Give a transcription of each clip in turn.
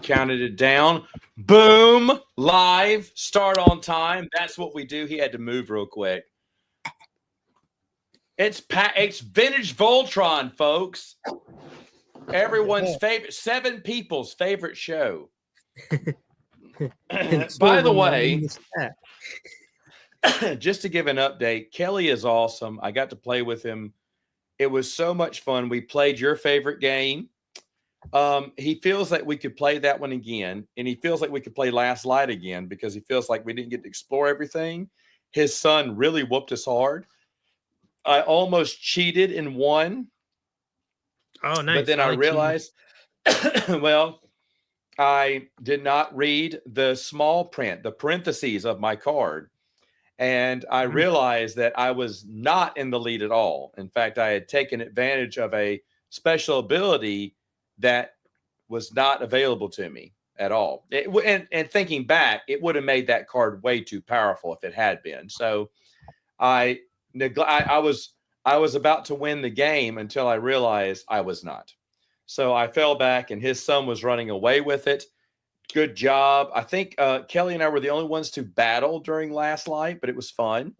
counted it down. Boom! Live. Start on time. That's what we do. He had to move real quick. It's vintage Voltron, folks. Everyone's favorite, 7 people's favorite show. By the way, just to give an update, Kelly is awesome. I got to play with him. It was so much fun. We played your favorite game. He feels like we could play that one again, and he feels like we could play Last Light again because he feels like we didn't get to explore everything. His son really whooped us hard. I almost cheated and won. Oh, nice. But then I realized, well, I did not read the small print, the parentheses of my card. And I realized that I was not in the lead at all. In fact, I had taken advantage of a special ability that was not available to me at all. And thinking back, it would have made that card way too powerful if it had been. So I was about to win the game until I realized I was not. So I fell back, and his son was running away with it. Good job. I think Kelly and I were the only ones to battle during Last Light, but it was fun.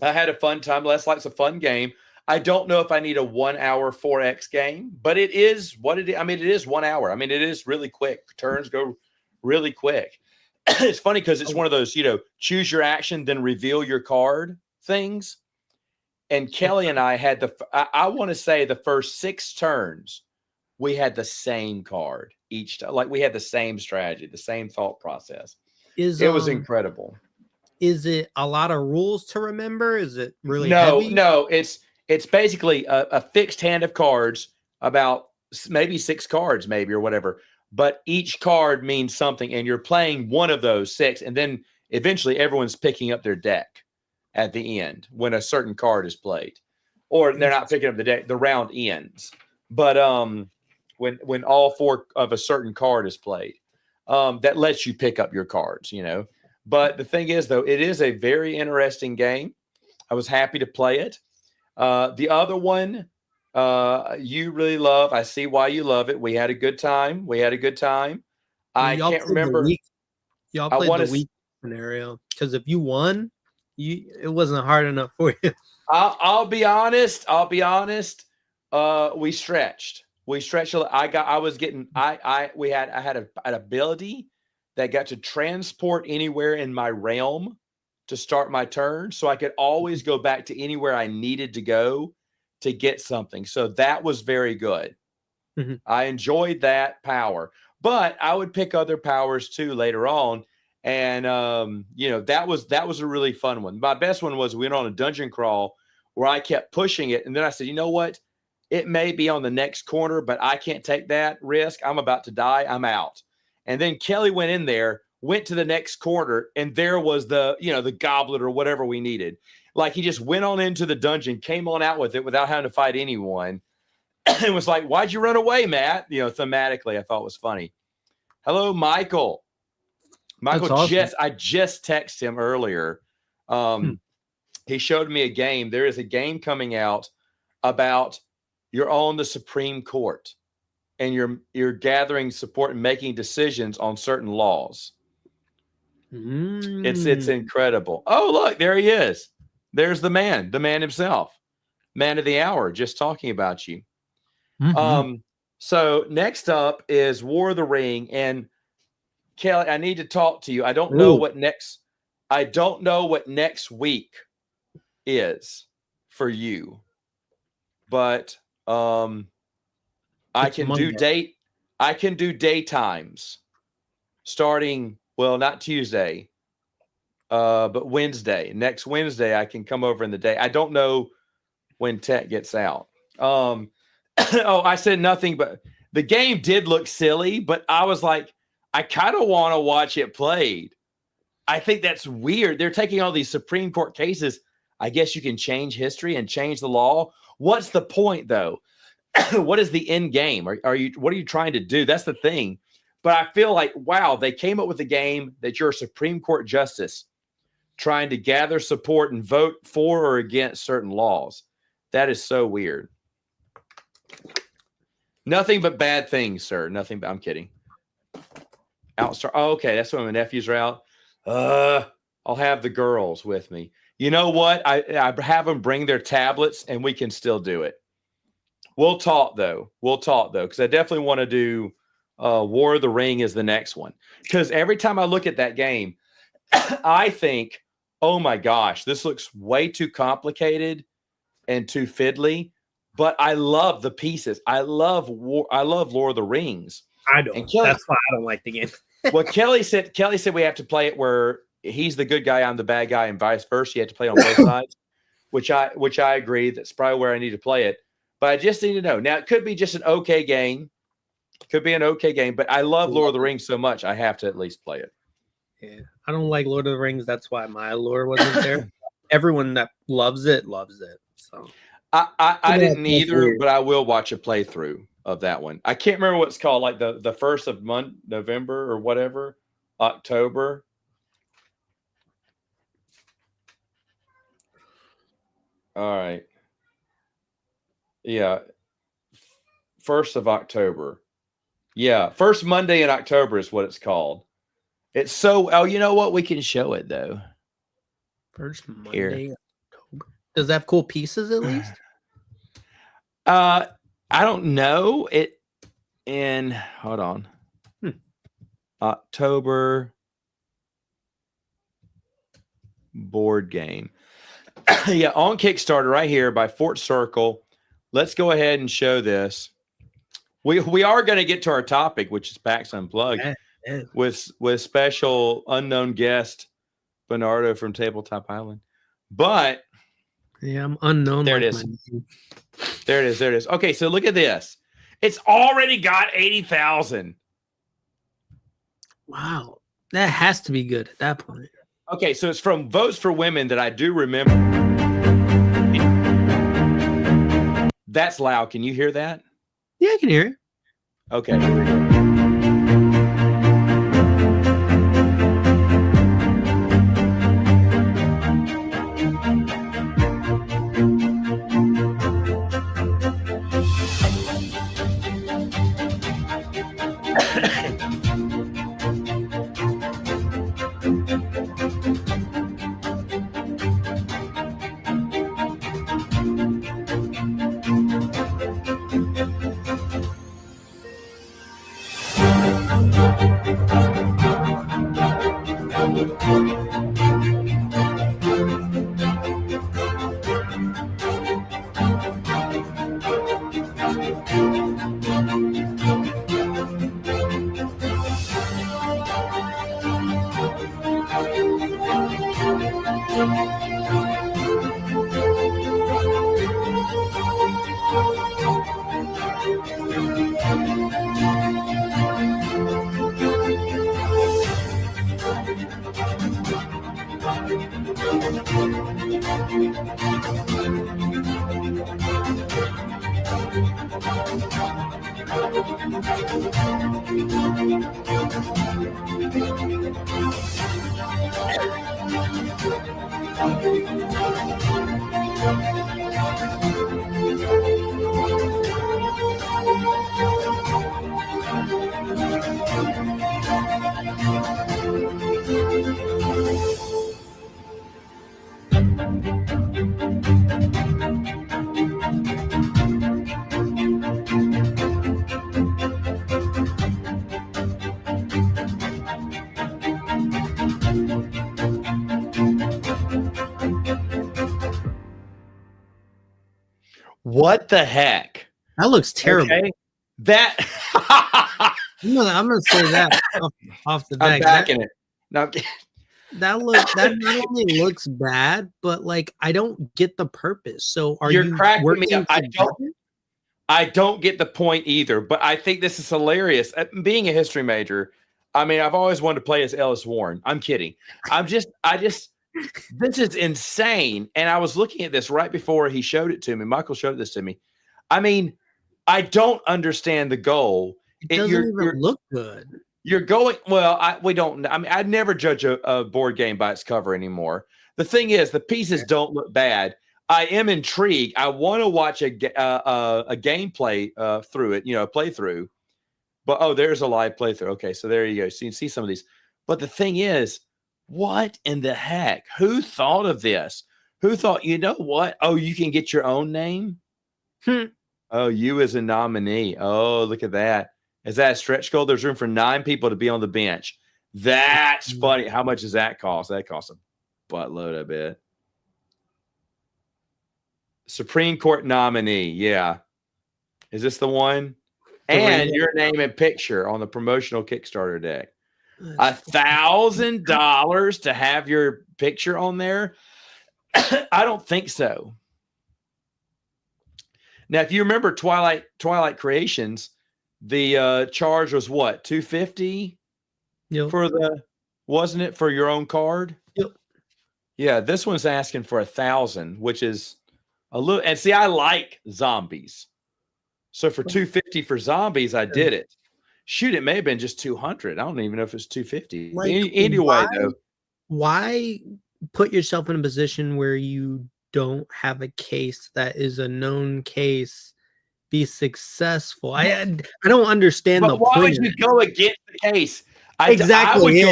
I had a fun time. Last Light's a fun game. I don't know if I need a 1 hour 4X game, but it is what it is. I mean, it is 1 hour. I mean, it is really quick. Turns go really quick. It's funny because it's one of those, choose your action, then reveal your card things. And Kelly and I had I want to say the first 6 turns, we had the same card each time. Like we had the same strategy, the same thought process. It was incredible. Is it a lot of rules to remember? Is it really heavy? No, it's basically a fixed hand of cards, about maybe 6 cards, maybe, or whatever. But each card means something, and you're playing one of those 6, and then eventually everyone's picking up their deck at the end when a certain card is played, or they're not picking up the deck. The round ends, but when all 4 of a certain card is played, that lets you pick up your cards, But the thing is, though, it is a very interesting game. I was happy to play it. The other one you really love. I see why you love it. We had a good time. I can't remember. Y'all played the week scenario, because if you won, it wasn't hard enough for you. I'll be honest. We stretched. I had an ability that got to transport anywhere in my realm to start my turn, so I could always go back to anywhere I needed to go to get something. So that was very good. Mm-hmm. I enjoyed that power, but I would pick other powers too later on. And, that was a really fun one. My best one was we went on a dungeon crawl where I kept pushing it. And then I said, you know what? It may be on the next corner, but I can't take that risk. I'm about to die. I'm out. And then Kelly went in there, went to the next corner, and there was the goblet or whatever we needed. Like he just went on into the dungeon, came on out with it without having to fight anyone. It was like, why'd you run away, Matt? Thematically, I thought it was funny. Hello, Michael. Awesome. I just texted him earlier. He showed me a game. There is a game coming out about you're on the Supreme Court and you're gathering support and making decisions on certain laws. It's incredible. Oh, look, there he is. There's the man himself, man of the hour, just talking about you. Mm-hmm. So next up is War of the Ring, and Kelly, I need to talk to you. I don't know what next week is for you, but I can do daytimes starting, well, not Tuesday, but Wednesday. Next Wednesday, I can come over in the day. I don't know when Tech gets out. I said nothing, but the game did look silly, but I was like, I kind of want to watch it played. I think that's weird. They're taking all these Supreme Court cases. I guess you can change history and change the law. What's the point, though? What is the end game? What are you trying to do? That's the thing. But I feel like, wow, they came up with a game that you're a Supreme Court justice trying to gather support and vote for or against certain laws. That is so weird. Nothing but bad things, sir. Nothing but, I'm kidding. Outstar. Oh, okay, that's when my nephews are out. I'll have the girls with me. You know what? I have them bring their tablets, and we can still do it. We'll talk though, because I definitely want to do War of the Ring is the next one. Because every time I look at that game, I think, oh my gosh, this looks way too complicated and too fiddly. But I love the pieces. I love Lord of the Rings. I don't. That's why I don't like the game. Well, Kelly said we have to play it where he's the good guy, I'm the bad guy, and vice versa. You have to play on both sides, which I agree. That's probably where I need to play it. But I just need to know. Now, it could be just an okay game. Could be an okay game, but I love Lord of the Rings so much, I have to at least play it. Yeah, I don't like Lord of the Rings. That's why my lore wasn't there. Everyone that loves it. So I didn't either, but I will watch a playthrough of that one. I can't remember what it's called, like the first of November or whatever, October. All right. Yeah. 1st of October. Yeah. First Monday in October is what it's called. It's so, oh, you know what? We can show it though. First Monday in October. Does that have cool pieces at least? I don't know. Hold on. October board game. Yeah, on Kickstarter right here by Fort Circle. Let's go ahead and show this. We are going to get to our topic, which is PAX Unplugged, with special unknown guest Bernardo from Tabletop Island. But yeah, I'm unknown. There it is. There it is. Okay, so look at this. It's already got 80,000. Wow, that has to be good at that point. Okay, so it's from Votes for Women that I do remember. That's loud. Can you hear that? Yeah, I can hear it. Okay, here we go. What the heck? That looks terrible. Okay. That I'm gonna say that off the back. I'm backing it. No, that not only looks bad, but like I don't get the purpose. So you're cracking me up. I don't get the point either. But I think this is hilarious. Being a history major, I mean, I've always wanted to play as Ellis Warren. I'm kidding. This is insane. And I was looking at this right before he showed it to me. Michael showed this to me. I mean, I don't understand the goal. It doesn't even look good. You're going, well, we don't, I mean, I'd never judge a board game by its cover anymore. The thing is, the pieces don't look bad. I am intrigued. I want to watch a gameplay through it, playthrough. But oh, there's a live playthrough. Okay, so there you go. So you can see some of these. But the thing is, what in the heck? Who thought of this? Who thought, you know what? Oh, you can get your own name? Oh, you as a nominee. Oh, look at that. Is that a stretch goal? There's room for 9 people to be on the bench. That's funny. How much does that cost? That costs a buttload, I bet. Supreme Court nominee. Yeah. Is this the one? And your name and picture on the promotional Kickstarter deck. $1,000 to have your picture on there? I don't think so. Now, if you remember Twilight Creations, the charge was what, $250 for the, wasn't it, for your own card? Yep. Yeah, this one's asking for $1,000, which is a little. And see, I like zombies, so for $250 for zombies, I did it. Shoot, it may have been just $200. I don't even know if it's $250. Like, anyway, though, why put yourself in a position where you don't have a case that is a known case be successful? I don't understand but the why point. would you go against the case? Exactly.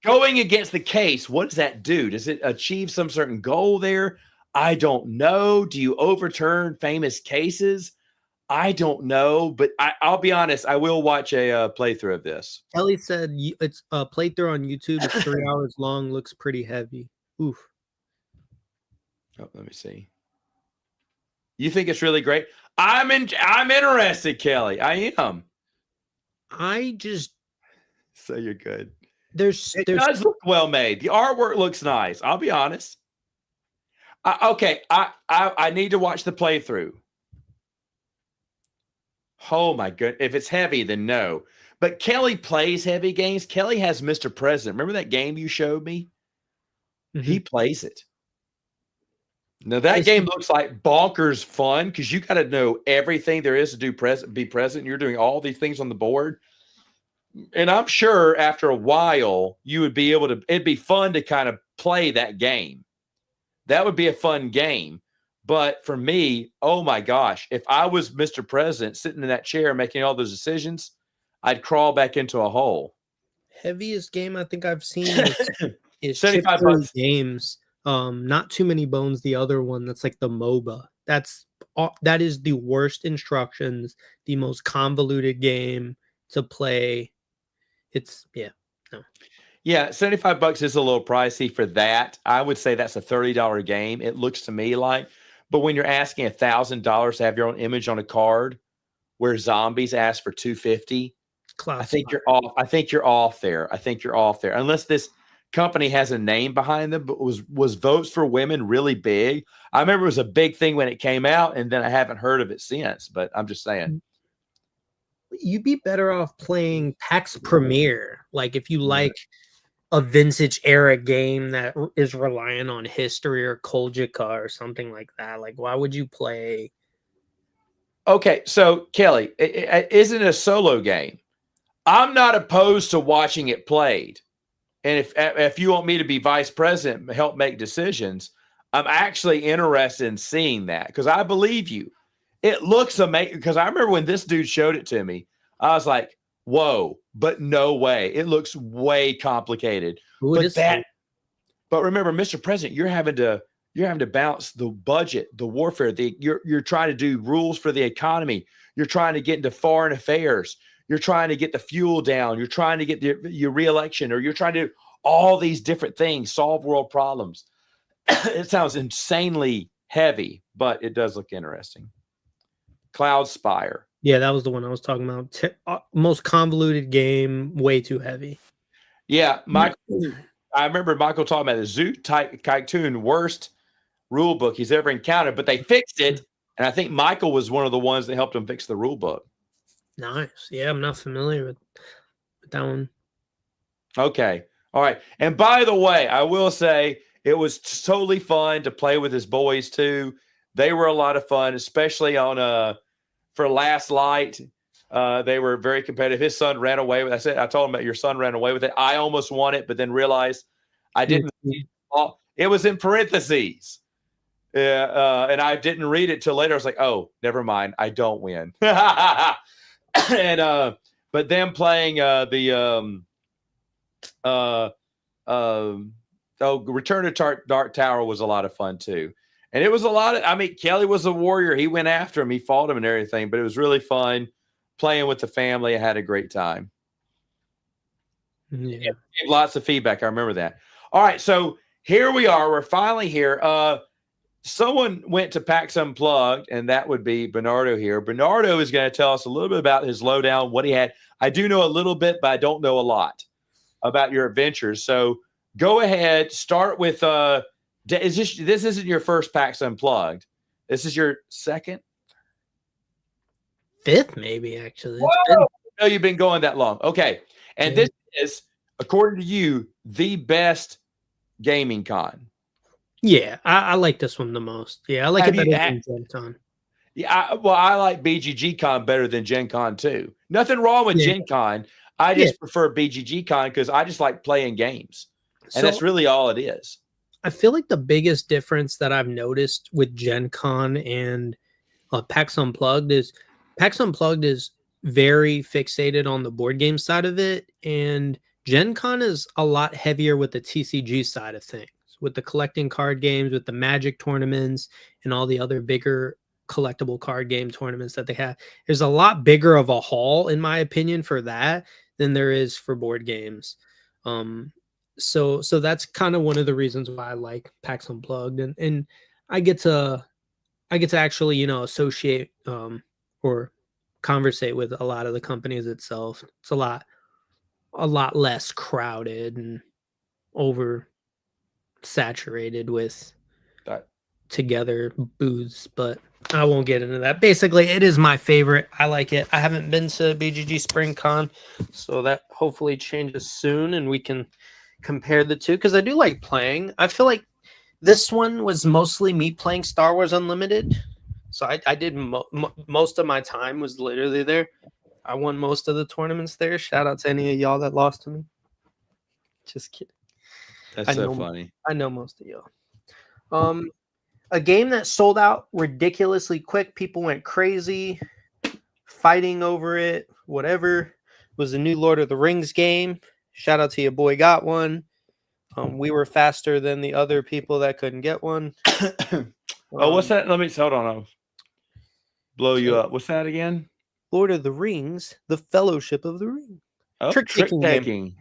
Going against the case, what does that do? Does it achieve some certain goal there? I don't know. Do you overturn famous cases? I don't know, but I'll be honest. I will watch a playthrough of this. Kelly said it's a playthrough on YouTube. It's 3 hours long. Looks pretty heavy. Oof. Oh, let me see. You think it's really great? I'm interested, Kelly. I am. I just. So you're good. It does look well made. The artwork looks nice. I'll be honest. Okay, I need to watch the playthrough. Oh my goodness. If it's heavy, then no. But Kelly plays heavy games. Kelly has Mr. President. Remember that game you showed me? Mm-hmm. He plays it. Now that game looks like bonkers fun because you got to know everything there is to do be present. You're doing all these things on the board. And I'm sure after a while you would be able to, it'd be fun to kind of play that game. That would be a fun game. But for me, oh my gosh, if I was Mr. President sitting in that chair making all those decisions, I'd crawl back into a hole. Heaviest game I think I've seen is $75 games. Not Too Many Bones, the other one that's like the MOBA. That is the worst instructions, the most convoluted game to play. It's Yeah, $75 is a little pricey for that. I would say that's a $30 game. It looks to me like, but when you're asking $1,000 to have your own image on a card, where zombies ask for $250, I think you're off. I think you're off there. Unless this company has a name behind them, but was Votes for Women really big? I remember it was a big thing when it came out, and then I haven't heard of it since. But I'm just saying. You'd be better off playing PAX Premiere. Like if you like a vintage era game that is relying on history or Koljica or something like that. Like, why would you play? Okay, so Kelly, isn't it a solo game? I'm not opposed to watching it played. And if you want me to be vice president and help make decisions, I'm actually interested in seeing that because I believe you. It looks amazing because I remember when this dude showed it to me, I was like, whoa, but no way. It looks way complicated. But remember, Mr. President, you're having to balance the budget, the warfare, you're trying to do rules for the economy. You're trying to get into foreign affairs. You're trying to get the fuel down. You're trying to get your reelection, or you're trying to do all these different things, solve world problems. It sounds insanely heavy, but it does look interesting. Cloud Spire. Yeah, that was the one I was talking about. Most convoluted game, way too heavy. Yeah, Michael. I remember Michael talking about the Zoo Tycoon worst rule book he's ever encountered, but they fixed it, and I think Michael was one of the ones that helped him fix the rule book. Nice. Yeah, I'm not familiar with that one. Okay. All right. And by the way, I will say it was totally fun to play with his boys too. They were a lot of fun, especially on for Last Light. They were very competitive. His son ran away with it. I told him that your son ran away with it. I almost won it, but then realized I didn't. It was in parentheses. And I didn't read it till later. I was like, oh, never mind. I don't win. and but them playing uh Return to Dark Tower was a lot of fun too. And it was a lot of, I mean, Kelly was a warrior. He went after him, he fought him and everything, but it was really fun playing with the family. I had a great time. Yeah. Lots of feedback. I remember that. All right, so here we are. We're finally here. Someone went to PAX Unplugged, and that would be Bernardo here. Bernardo is going to tell us a little bit about his lowdown, what he had. I do know a little bit, but I don't know a lot about your adventures. So go ahead. Start with this isn't your first PAX Unplugged. This is your second, fifth, maybe actually. No, you've been going that long. Okay, and this is, according to you, the best gaming con. Yeah, I like this one the most. Yeah, I like it better than Gen Con. Yeah, I like BGG Con better than Gen Con too. Nothing wrong with Gen Con. I just prefer BGG Con because I just like playing games. And that's really all it is. I feel like the biggest difference that I've noticed with Gen Con and PAX Unplugged is very fixated on the board game side of it. And Gen Con is a lot heavier with the TCG side of things, with the collecting card games, with the Magic tournaments, and all the other bigger collectible card game tournaments that they have. There's a lot bigger of a haul, in my opinion, for that than there is for board games. So that's kind of one of the reasons why I like PAX Unplugged, and I get to actually, you know, associate or conversate with a lot of the companies itself. It's a lot less crowded and over saturated with together booths, but I won't get into that. Basically, it is my favorite. I like it. I haven't been to BGG Spring Con, so that hopefully changes soon and we can compare the two, because I do like playing. I feel like this one was mostly me playing Star Wars Unlimited, so I did most of my time was literally there. I won most of the tournaments there. Shout out to any of y'all that lost to me. Just kidding. That's so funny. I know most of y'all. A game that sold out ridiculously quick. People went crazy, fighting over it. Whatever, was the new Lord of the Rings game. Shout out to your boy, got one. We were faster than the other people that couldn't get one. What's that? Let me hold on. I'll blow you up. What's that again? Lord of the Rings, The Fellowship of the Ring. Oh, trick taking.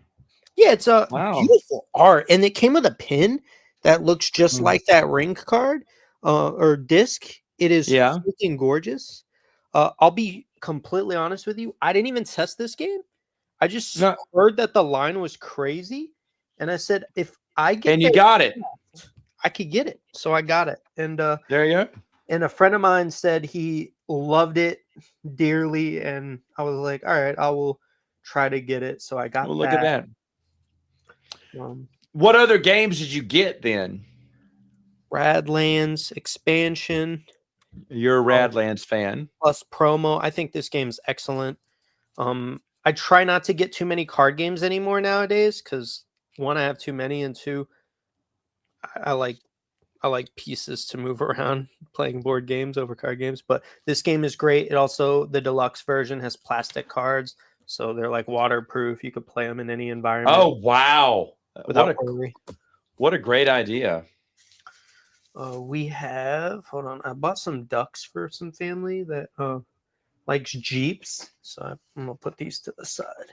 Yeah, it's a beautiful art, and it came with a pin that looks just like that ring card or disc. It is freaking gorgeous. I'll be completely honest with you. I didn't even test this game. I just heard that the line was crazy, and I said, if I get and you got it, I could get it. So I got it, and there you go. And a friend of mine said he loved it dearly, and I was like, all right, I will try to get it. So I got that. Look at that. What other games did you get then? Radlands expansion. You're a Radlands fan. Plus promo. I think this game's excellent. I try not to get too many card games anymore nowadays because, one, I have too many, and two, I like pieces to move around playing board games over card games. But this game is great. It also, the deluxe version, has plastic cards, so they're like waterproof. You could play them in any environment. Oh wow! What a great idea. We have, hold on, I bought some ducks for some family that likes Jeeps, so I'm gonna put these to the side.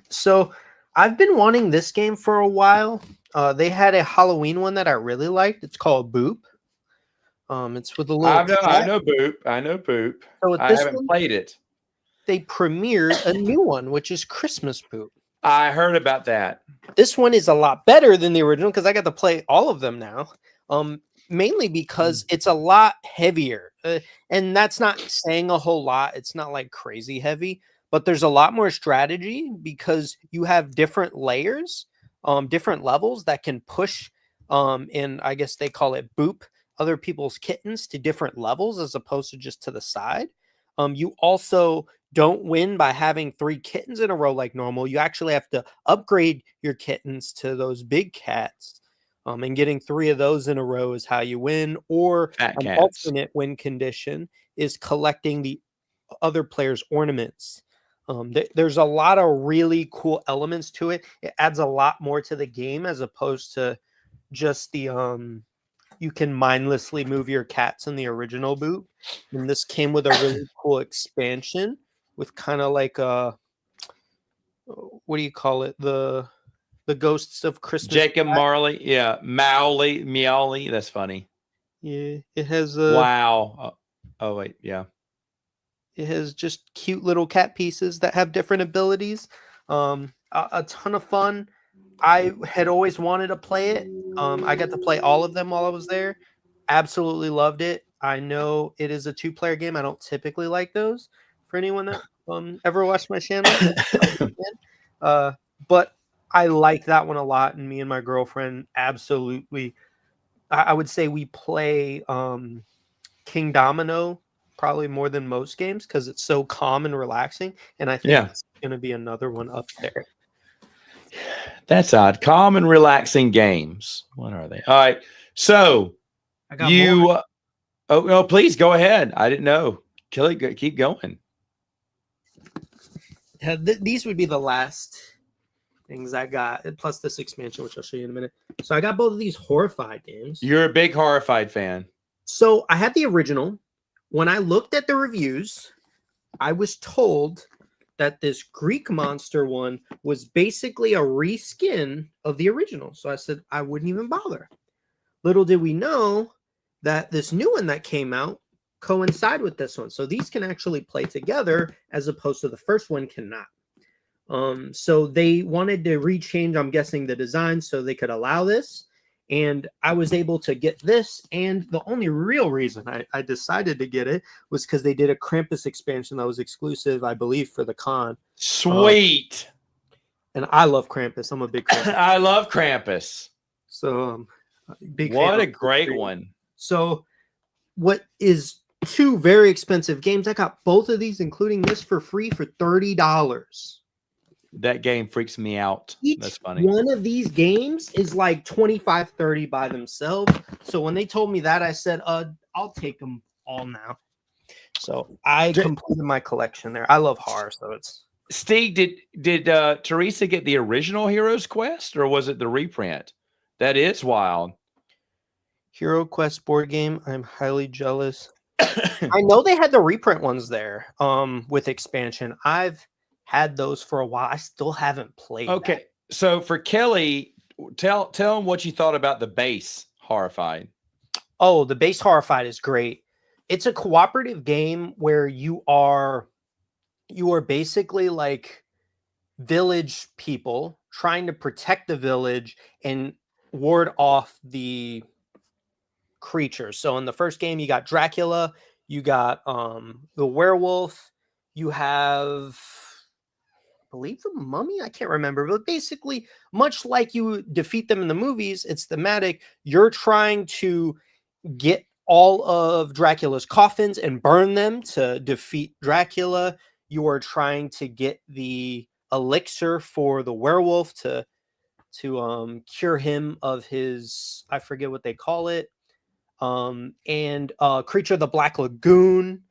So I've been wanting this game for a while. They had a Halloween one that I really liked. It's called Boop. It's with a little. I know Boop. I know Boop. So I haven't played it. They premiered a new one, which is Christmas Boop. I heard about that. This one is a lot better than the original because I got to play all of them now. Mainly because it's a lot heavier, and that's not saying a whole lot. It's not like crazy heavy, but there's a lot more strategy because you have different layers, different levels that can push, and I guess they call it boop, other people's kittens to different levels as opposed to just to the side. You also don't win by having 3 kittens in a row like normal. You actually have to upgrade your kittens to those big cats. And getting 3 of those in a row is how you win. Or Fat an cats. alternate win condition is collecting the other player's ornaments. There's a lot of really cool elements to it. It adds a lot more to the game as opposed to just the you can mindlessly move your cats in the original boot. And this came with a really cool expansion with kind of like a, what do you call it? The Ghosts of Christmas. Jacob Marley. Yeah. Meowly. That's funny. Yeah. It has a Wow. Oh, wait. Yeah. It has just cute little cat pieces that have different abilities. A ton of fun. I had always wanted to play it. I got to play all of them while I was there. Absolutely loved it. I know it is a 2-player game. I don't typically like those. For anyone that ever watched my channel, but I like that one a lot. And me and my girlfriend absolutely. I would say we play King Domino probably more than most games because it's so calm and relaxing. And I think it's going to be another one up there. That's odd. Calm and relaxing games. What are they? All right. So I got more. Oh no, please go ahead. I didn't know. Kelly, keep going. These would be the last things I got, plus this expansion, which I'll show you in a minute. So I got both of these Horrified games. You're a big Horrified fan. So I had the original. When I looked at the reviews, I was told that this Greek monster one was basically a reskin of the original. So I said I wouldn't even bother. Little did we know that this new one that came out coincide with this one. So these can actually play together as opposed to the first one cannot. So they wanted to rechange, I'm guessing, the design so they could allow this. And I was able to get this. And the only real reason I decided to get it was because they did a Krampus expansion that was exclusive, I believe, for the con. Sweet. And I love Krampus. I'm a big Krampus. I love Krampus. So big. What a great one. So what is 2 very expensive games? I got both of these, including this, for free for $30. That game freaks me out. That's funny. One of these games is like 25, 30 by themselves. So when they told me that, I said, I'll take them all now. So I completed my collection there. I love horror, so it's. Steve, did Teresa get the original Heroes Quest, or was it the reprint? That is wild. Hero Quest board game. I'm highly jealous. I know they had the reprint ones there with expansion. I've had those for a while. I still haven't played. Okay. That. So for Kelly, tell him what you thought about the base Horrified. Oh, the base Horrified is great. It's a cooperative game where you are basically like village people trying to protect the village and ward off the creatures. So in the first game, you got Dracula, you got the werewolf, you have, I believe, the mummy. I can't remember, but basically, much like you defeat them in the movies, it's thematic. You're trying to get all of Dracula's coffins and burn them to defeat Dracula. You are trying to get the elixir for the werewolf to cure him of his, I forget what they call it. And Creature of the Black Lagoon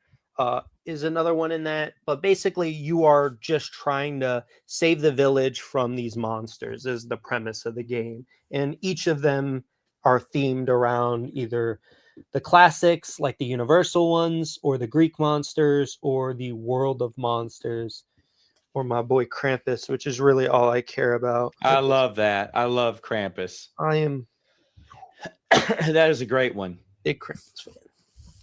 is another one in that. But basically, you are just trying to save the village from these monsters is the premise of the game. And each of them are themed around either the classics, like the Universal ones, or the Greek monsters, or the World of Monsters, or my boy Krampus, which is really all I care about. I love that. I love Krampus. I am. That is a great one. Big Krampus fan.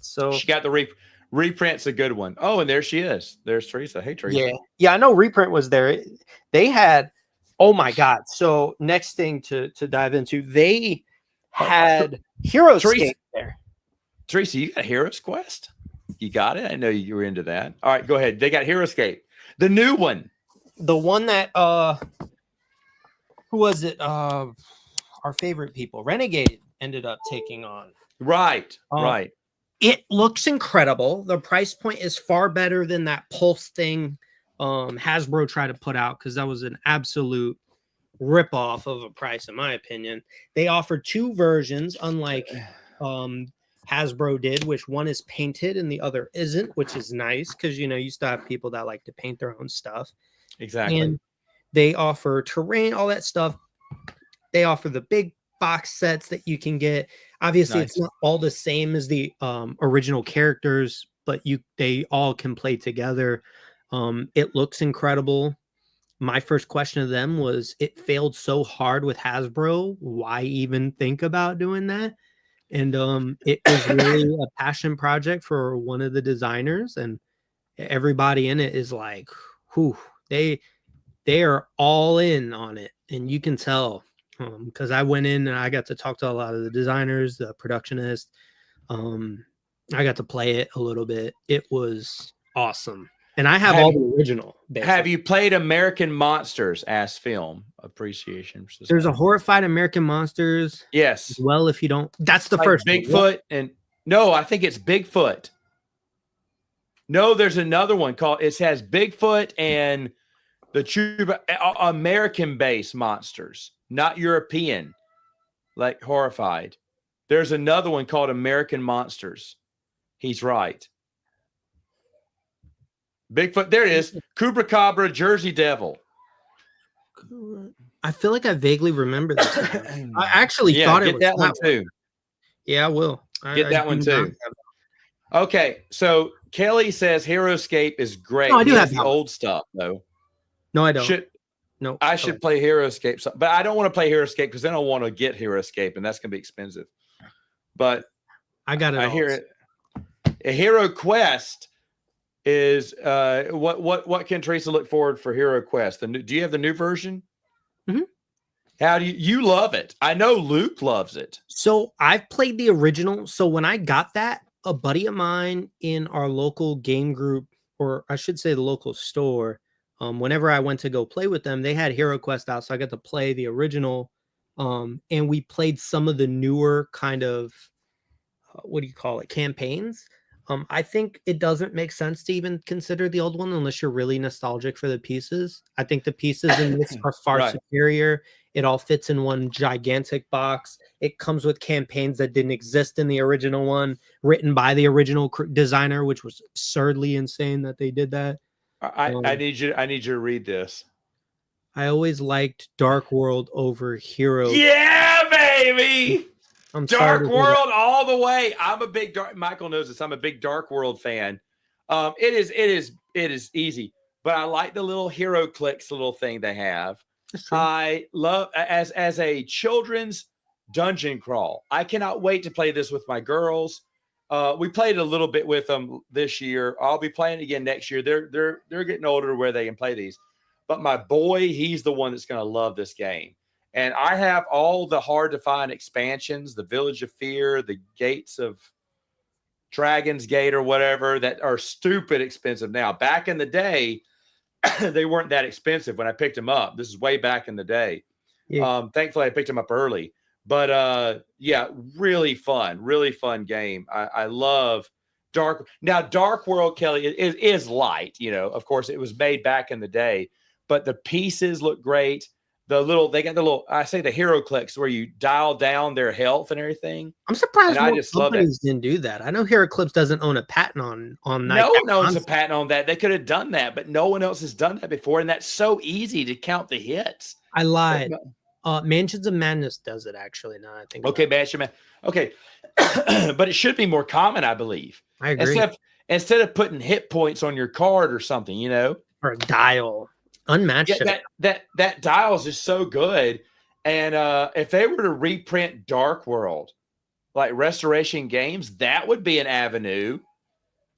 So she got the reprint's a good one. Oh, and there she is. There's Teresa. Hey, Teresa. Yeah. I know reprint was there. They had. Oh my God! So next thing to dive into, they had Heroes there. Teresa, you got Heroes Quest? You got it? I know you were into that. All right, go ahead. They got Heroescape. The new one. The one that who was it? Our favorite people, Renegade, ended up taking on. Right. Right. It looks incredible. The price point is far better than that Pulse thing Hasbro tried to put out, because that was an absolute ripoff of a price, in my opinion. They offer two versions, unlike Hasbro did, which one is painted and the other isn't, which is nice because you still have people that like to paint their own stuff. Exactly. And they offer terrain, all that stuff. They offer the big box sets that you can get. Obviously, Nice. it's not all the same as the original characters, but they all can play together. It looks incredible. My first question to them was, it failed so hard with Hasbro. Why even think about doing that? And it was really a passion project for one of the designers, and everybody in it is like, whew, they are all in on it, and you can tell because I went in and I got to talk to a lot of the designers, the productionists. I got to play it a little bit. It was awesome. And I have all the original. Basically. Have you played American Monsters? Asked Film Appreciation Society. There's a Horrified American Monsters. Yes. Well, if you don't, that's the like first Bigfoot one. and no, I think it's Bigfoot. No, there's another one called. It has Bigfoot and the American-based monsters, not European, like Horrified. There's another one called American Monsters. He's right. Bigfoot. There it is. Chupacabra, Jersey Devil. I feel like I vaguely remember this. I actually thought it was that one too. Yeah, I will. Get that one too. Okay, so Kelly says HeroScape is great. No, I do have the old stuff though. No, I don't. I should play HeroScape, but I don't want to play HeroScape because then I want to get HeroScape, and that's going to be expensive. But I got it. I hear it. A Hero Quest is what can Teresa look forward for Hero Quest? Do you have the new version? Mm-hmm. How do you love it? I know Luke loves it. So I've played the original. So when I got that, a buddy of mine in our local game group, or I should say the local store, whenever I went to go play with them, they had Hero Quest out. So I got to play the original. And we played some of the newer kind of, what do you call it, campaigns. I think it doesn't make sense to even consider the old one unless you're really nostalgic for the pieces. I think the pieces in this are far superior. It all fits in one gigantic box. It comes with campaigns that didn't exist in the original one, written by the original designer, which was absurdly insane that they did that. I need you to read this. I always liked Dark World over Hero. Yeah, baby. Dark World all the way. I'm a big Michael knows this. I'm a big Dark World fan. It is easy, but I like the little Hero Clicks little thing they have. I love as a children's dungeon crawl. I cannot wait to play this with my girls. We played a little bit with them this year. I'll be playing again next year. They're getting older where they can play these. But my boy, he's the one that's going to love this game. And I have all the hard-to-find expansions, the Village of Fear, the Gates of Dragon's Gate or whatever, that are stupid expensive now. Back in the day, they weren't that expensive when I picked them up. This is way back in the day. Yeah. Thankfully, I picked them up early. But, yeah, really fun game. I love Dark. Now, Dark World, Kelly, is light. Of course, it was made back in the day. But the pieces look great. They got the little, I say the Hero Clicks where you dial down their health and everything. I'm surprised more companies didn't do that. I know Hero Clips doesn't own a patent on that. No one owns a patent on that. They could have done that, but no one else has done that before. And that's so easy to count the hits. I lied. Mansions of Madness does it actually. Now I think. Okay, Mansion Man. Okay. But it should be more common, I believe. I agree. Instead of putting hit points on your card or something, or a dial. Unmatched. Yeah, that dial is just so good. And if they were to reprint Dark World, like Restoration Games, that would be an avenue.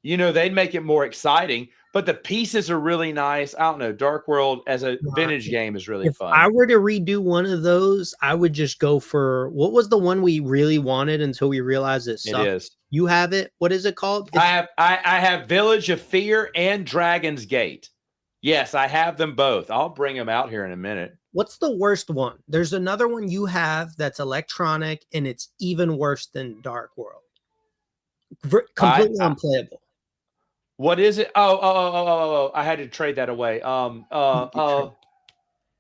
They'd make it more exciting. But the pieces are really nice. I don't know. Dark World as a vintage game is really fun. If I were to redo one of those, I would just go for, what was the one we really wanted until we realized it sucked? It is. You have it? What is it called? I have Village of Fear and Dragon's Gate. Yes, I have them both. I'll bring them out here in a minute. What's the worst one? There's another one you have that's electronic, and it's even worse than Dark World. Completely unplayable. What is it? Oh! I had to trade that away.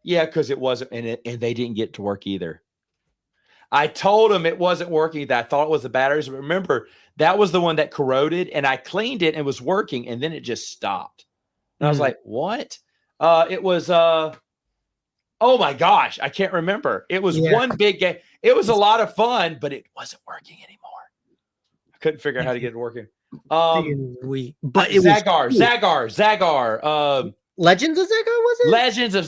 Yeah, because it wasn't, and they didn't get to work either. I told them it wasn't working. That I thought it was the batteries. But remember, that was the one that corroded, and I cleaned it and it was working, and then it just stopped. And I was like, "What?" It was oh my gosh, I can't remember. It was one big game. It was a lot of fun, but it wasn't working anymore. I couldn't figure out how to get it working. But it Zagar. Legends of Zagar, was it? Legends of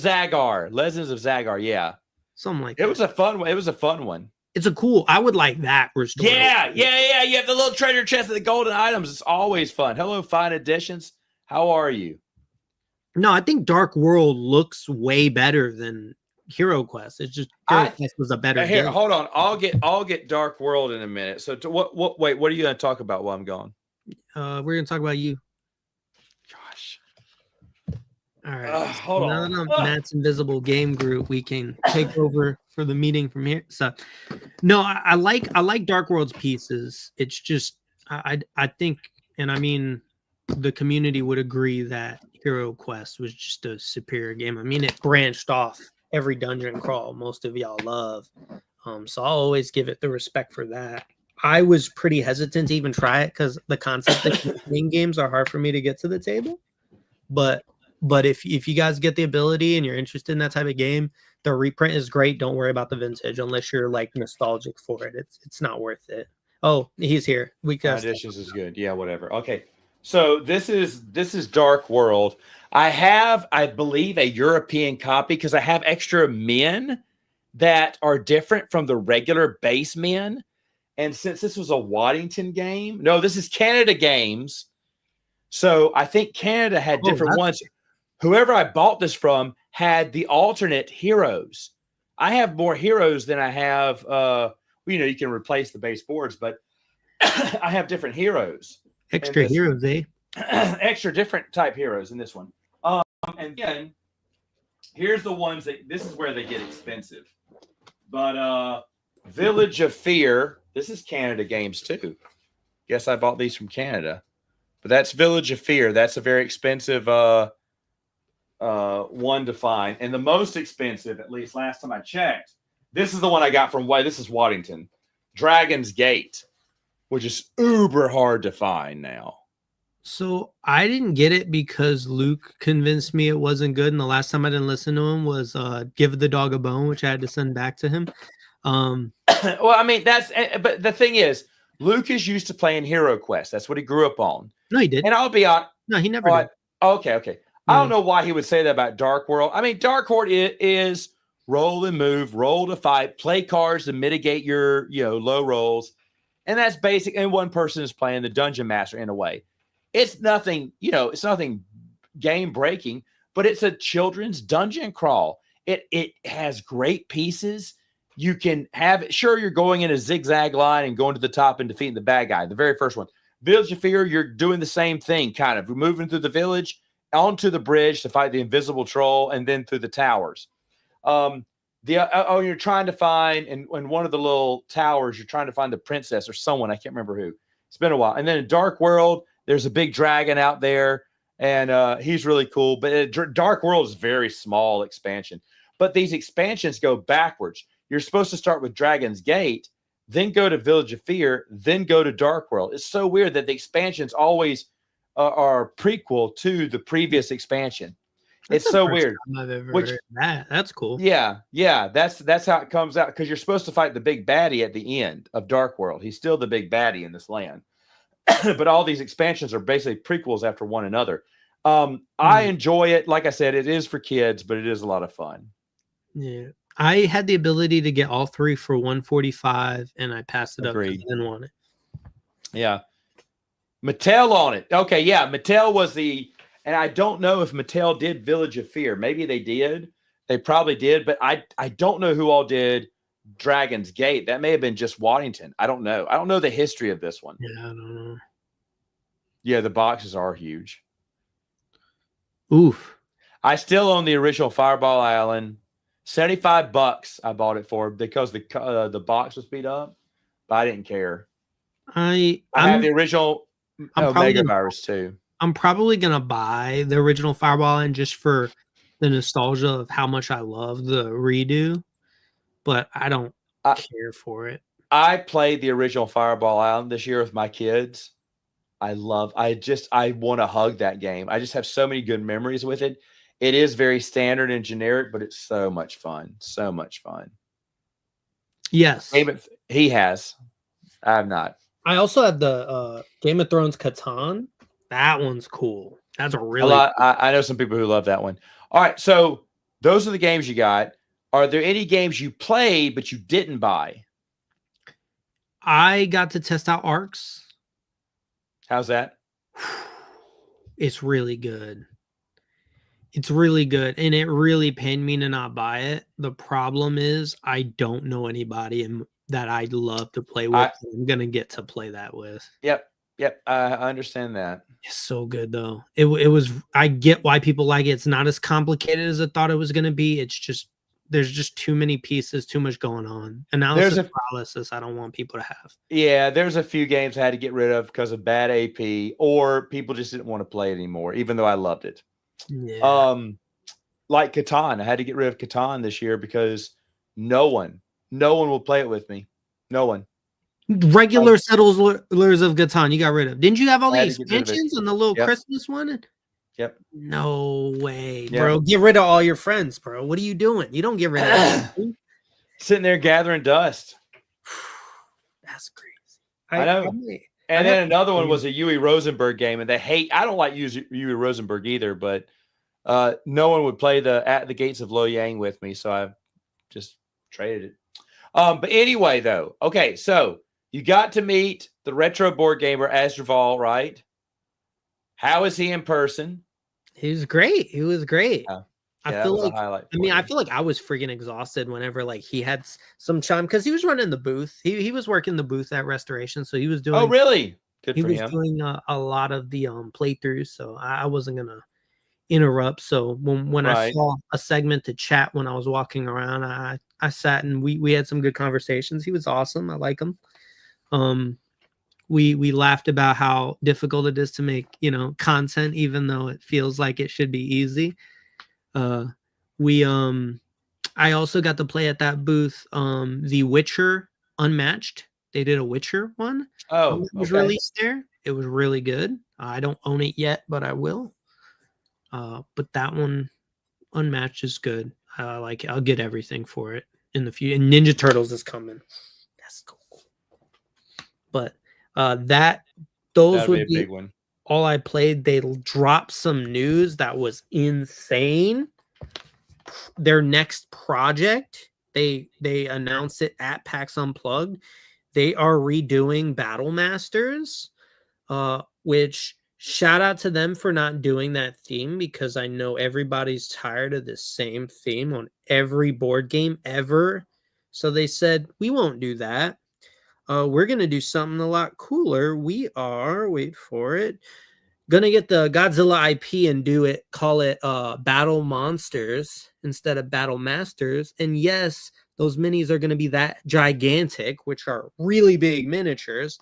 Zagar. Yeah, something like that. It was a fun one. It was a fun one. It's a cool. I would like that restored. Yeah. You have the little treasure chest of the golden items. It's always fun. Hello, Fine Editions. How are you? No, I think Dark World looks way better than Hero Quest. It's just Hero Quest was a better here. game. Hold on, I'll get Dark World in a minute. So wait, what are you going to talk about while I'm gone? We're going to talk about you. Gosh. All right. Hold on. Matt's invisible game group. We can take over for the meeting from here. So, no, I like Dark World's pieces. It's just I think, and I mean, the community would agree that Hero Quest was just a superior game. I mean, it branched off every dungeon crawl most of y'all love. So I'll always give it the respect for that. I was pretty hesitant to even try it because the concept that main games are hard for me to get to the table. But if you guys get the ability and you're interested in that type of game, the reprint is great. Don't worry about the vintage unless you're like nostalgic for it. It's not worth it. Oh, he's here. Editions is good. Yeah, whatever. Okay. So this is Dark World. I have, I believe, a European copy because I have extra men that are different from the regular base men. And since this was a Waddington game, no, this is Canada Games. So I think Canada had different ones. Whoever I bought this from had the alternate heroes. I have more heroes than I have. You can replace the base boards, but I have different heroes. Extra heroes, eh? Extra different type heroes in this one. And then here's the ones this is where they get expensive. But Village of Fear, this is Canada Games too. Guess I bought these from Canada. But that's Village of Fear. That's a very expensive one to find. And the most expensive, at least last time I checked, this is the one I got from this is Waddington. Dragon's Gate, which is uber hard to find now. So I didn't get it because Luke convinced me it wasn't good. And the last time I didn't listen to him was Give the Dog a Bone, which I had to send back to him. Well, I mean, but the thing is, Luke is used to playing Hero Quest. That's what he grew up on. No, he did. And I'll be honest. No, he never did. Okay. I don't know why he would say that about Dark World. I mean, Dark World is roll and move, roll to fight, play cards to mitigate your low rolls. And that's basic. And one person is playing the Dungeon Master in a way. It's nothing, it's nothing game breaking, but it's a children's dungeon crawl. It has great pieces. You can have it. Sure, you're going in a zigzag line and going to the top and defeating the bad guy. The very first one. Village of Fear, you're doing the same thing, kind of. We're moving through the village, onto the bridge to fight the invisible troll, and then through the towers. You're trying to find, in one of the little towers, you're trying to find the princess or someone. I can't remember who. It's been a while. And then in Dark World, there's a big dragon out there, and he's really cool. But Dark World is a very small expansion. But these expansions go backwards. You're supposed to start with Dragon's Gate, then go to Village of Fear, then go to Dark World. It's so weird that the expansions always are prequel to the previous expansion. It's so weird. I've ever heard that. That's cool. Yeah. That's how it comes out, because you're supposed to fight the big baddie at the end of Dark World. He's still the big baddie in this land. But all these expansions are basically prequels after one another. I enjoy it. Like I said, it is for kids, but it is a lot of fun. Yeah. I had the ability to get all three for $145, and I passed it up because I didn't want it. Yeah. Mattel on it. Okay, yeah. Mattel was and I don't know if Mattel did Village of Fear. Maybe they did. They probably did, but I don't know who all did Dragon's Gate. That may have been just Waddington. I don't know. I don't know the history of this one. Yeah, I don't know. Yeah, the boxes are huge. Oof. I still own the original Fireball Island. $75 I bought it for because the box was beat up, but I didn't care. I have the original Omega Virus too. I'm probably gonna buy the original Fireball Island just for the nostalgia of how much I love the redo, but I don't I, care for it. I played the original Fireball Island this year with my kids. I want to hug that game. I just have so many good memories with it. It is very standard and generic, but it's so much fun. So much fun. Yes. He has. I have not. I also had the Game of Thrones Catan. That one's cool. That's a really I know some people who love that one. All right, so those are the games you got. Are there any games you played but you didn't buy? I got to test out Arcs. How's that? It's really good. It's really good, and it really pained me to not buy it. The problem is I don't know anybody that I'd love to play with. I'm gonna get to play that with. Yep. I understand that. It's so good though. It was. I get why people like it. It's not as complicated as I thought it was gonna be. It's just there's just too many pieces, too much going on. Analysis paralysis. I don't want people to have. Yeah, there's a few games I had to get rid of because of bad AP, or people just didn't want to play it anymore, even though I loved it. Yeah. Like Catan, I had to get rid of Catan this year because no one will play it with me. No one. Regular settlers of Catan, you got rid of. Didn't you have all the expansions and the little Christmas one? Yep. No way, bro. Get rid of all your friends, bro. What are you doing? You don't get rid of them. Sitting there gathering dust. That's crazy. I know. And then another one was a Yui Rosenberg game, and I don't like Yui Rosenberg either, but no one would play At the Gates of Loyang with me, so I just traded it. But anyway, though, okay, so you got to meet the retro board gamer Asdrubal, right? How is he in person? He was great. He was great. I feel like I feel like I was freaking exhausted whenever like he had some chime because he was running the booth. He was working the booth at Restoration, so he was doing. Oh, really? Good for him. He was doing a lot of the playthroughs, so I wasn't gonna interrupt. So when I saw a segment to chat when I was walking around, I sat and we had some good conversations. He was awesome. I like him. We laughed about how difficult it is to make content, even though it feels like it should be easy. I also got to play at that booth The Witcher Unmatched. They did a Witcher one. Oh, it was released there. It was really good. I don't own it yet, but I will. But that one Unmatched is good. Like I'll get everything for it in the future. And Ninja Turtles is coming. That's cool. But those would be a big one. All I played. They dropped some news that was insane. Their next project, they announced it at PAX Unplugged. They are redoing Battle Masters, which shout out to them for not doing that theme because I know everybody's tired of the same theme on every board game ever. So they said, we won't do that. We're going to do something a lot cooler. We are, wait for it, going to get the Godzilla IP and call it Battle Monsters instead of Battle Masters. And yes, those minis are going to be that gigantic, which are really big miniatures.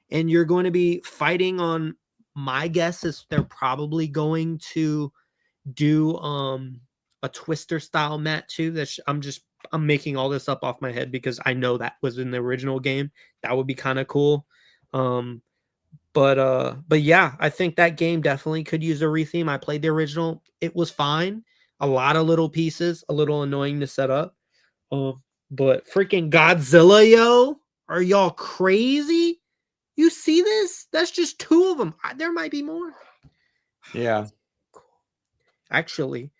And you're going to be fighting on, my guess is they're probably going to do a Twister style mat too. I'm making all this up off my head because I know that was in the original game. That would be kind of cool. But yeah, I think that game definitely could use a retheme. I played the original. It was fine. A lot of little pieces, a little annoying to set up. But freaking Godzilla, yo, are y'all crazy? You see this? That's just 2 of them. There might be more. Yeah. Actually,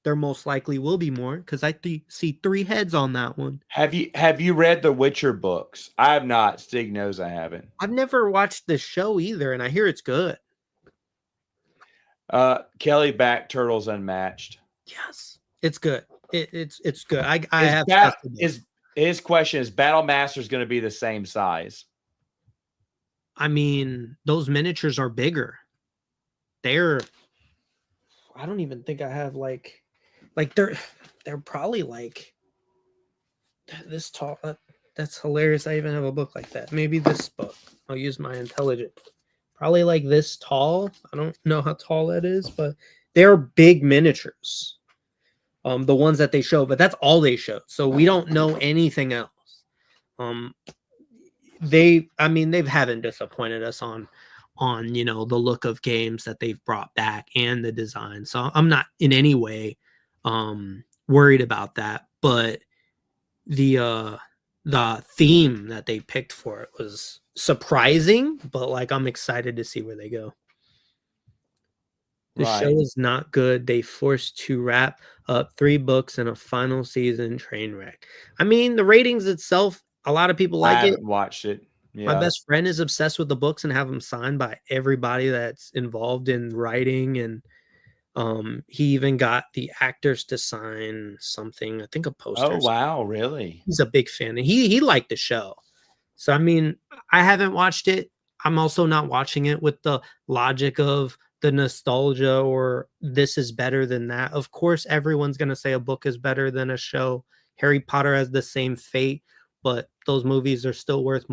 there most likely will be more because I see 3 heads on that one. Have you read the Witcher books? I have not. Stig knows I haven't. I've never watched the show either, and I hear it's good. Kelly back Turtles Unmatched. Yes, it's good. It's good. I have his question is Battle Masters going to be the same size? I mean, those miniatures are bigger. I don't even think I have like they're probably like this tall. That's hilarious. I even have a book like that. Maybe this book. I'll use my intelligent. Probably like this tall. I don't know how tall that is, but they're big miniatures. the ones that they show, but that's all they show. So we don't know anything else. They haven't disappointed us on the look of games that they've brought back and the design. So I'm not in any way worried about that. But the theme that they picked for it was surprising, but like I'm excited to see where they go. The show is not good. They forced to wrap up 3 books and a final season train wreck. I mean, the ratings itself, a lot of people like I it. haven't watched it. Yeah. My best friend is obsessed with the books and have them signed by everybody that's involved in writing, and he even got the actors to sign something, I think a poster. Oh wow, really? He's a big fan, and he liked the show. So I mean, I haven't watched it. I'm also not watching it with the logic of the nostalgia or this is better than that. Of course, everyone's going to say a book is better than a show. Harry Potter has the same fate, but those movies are still worth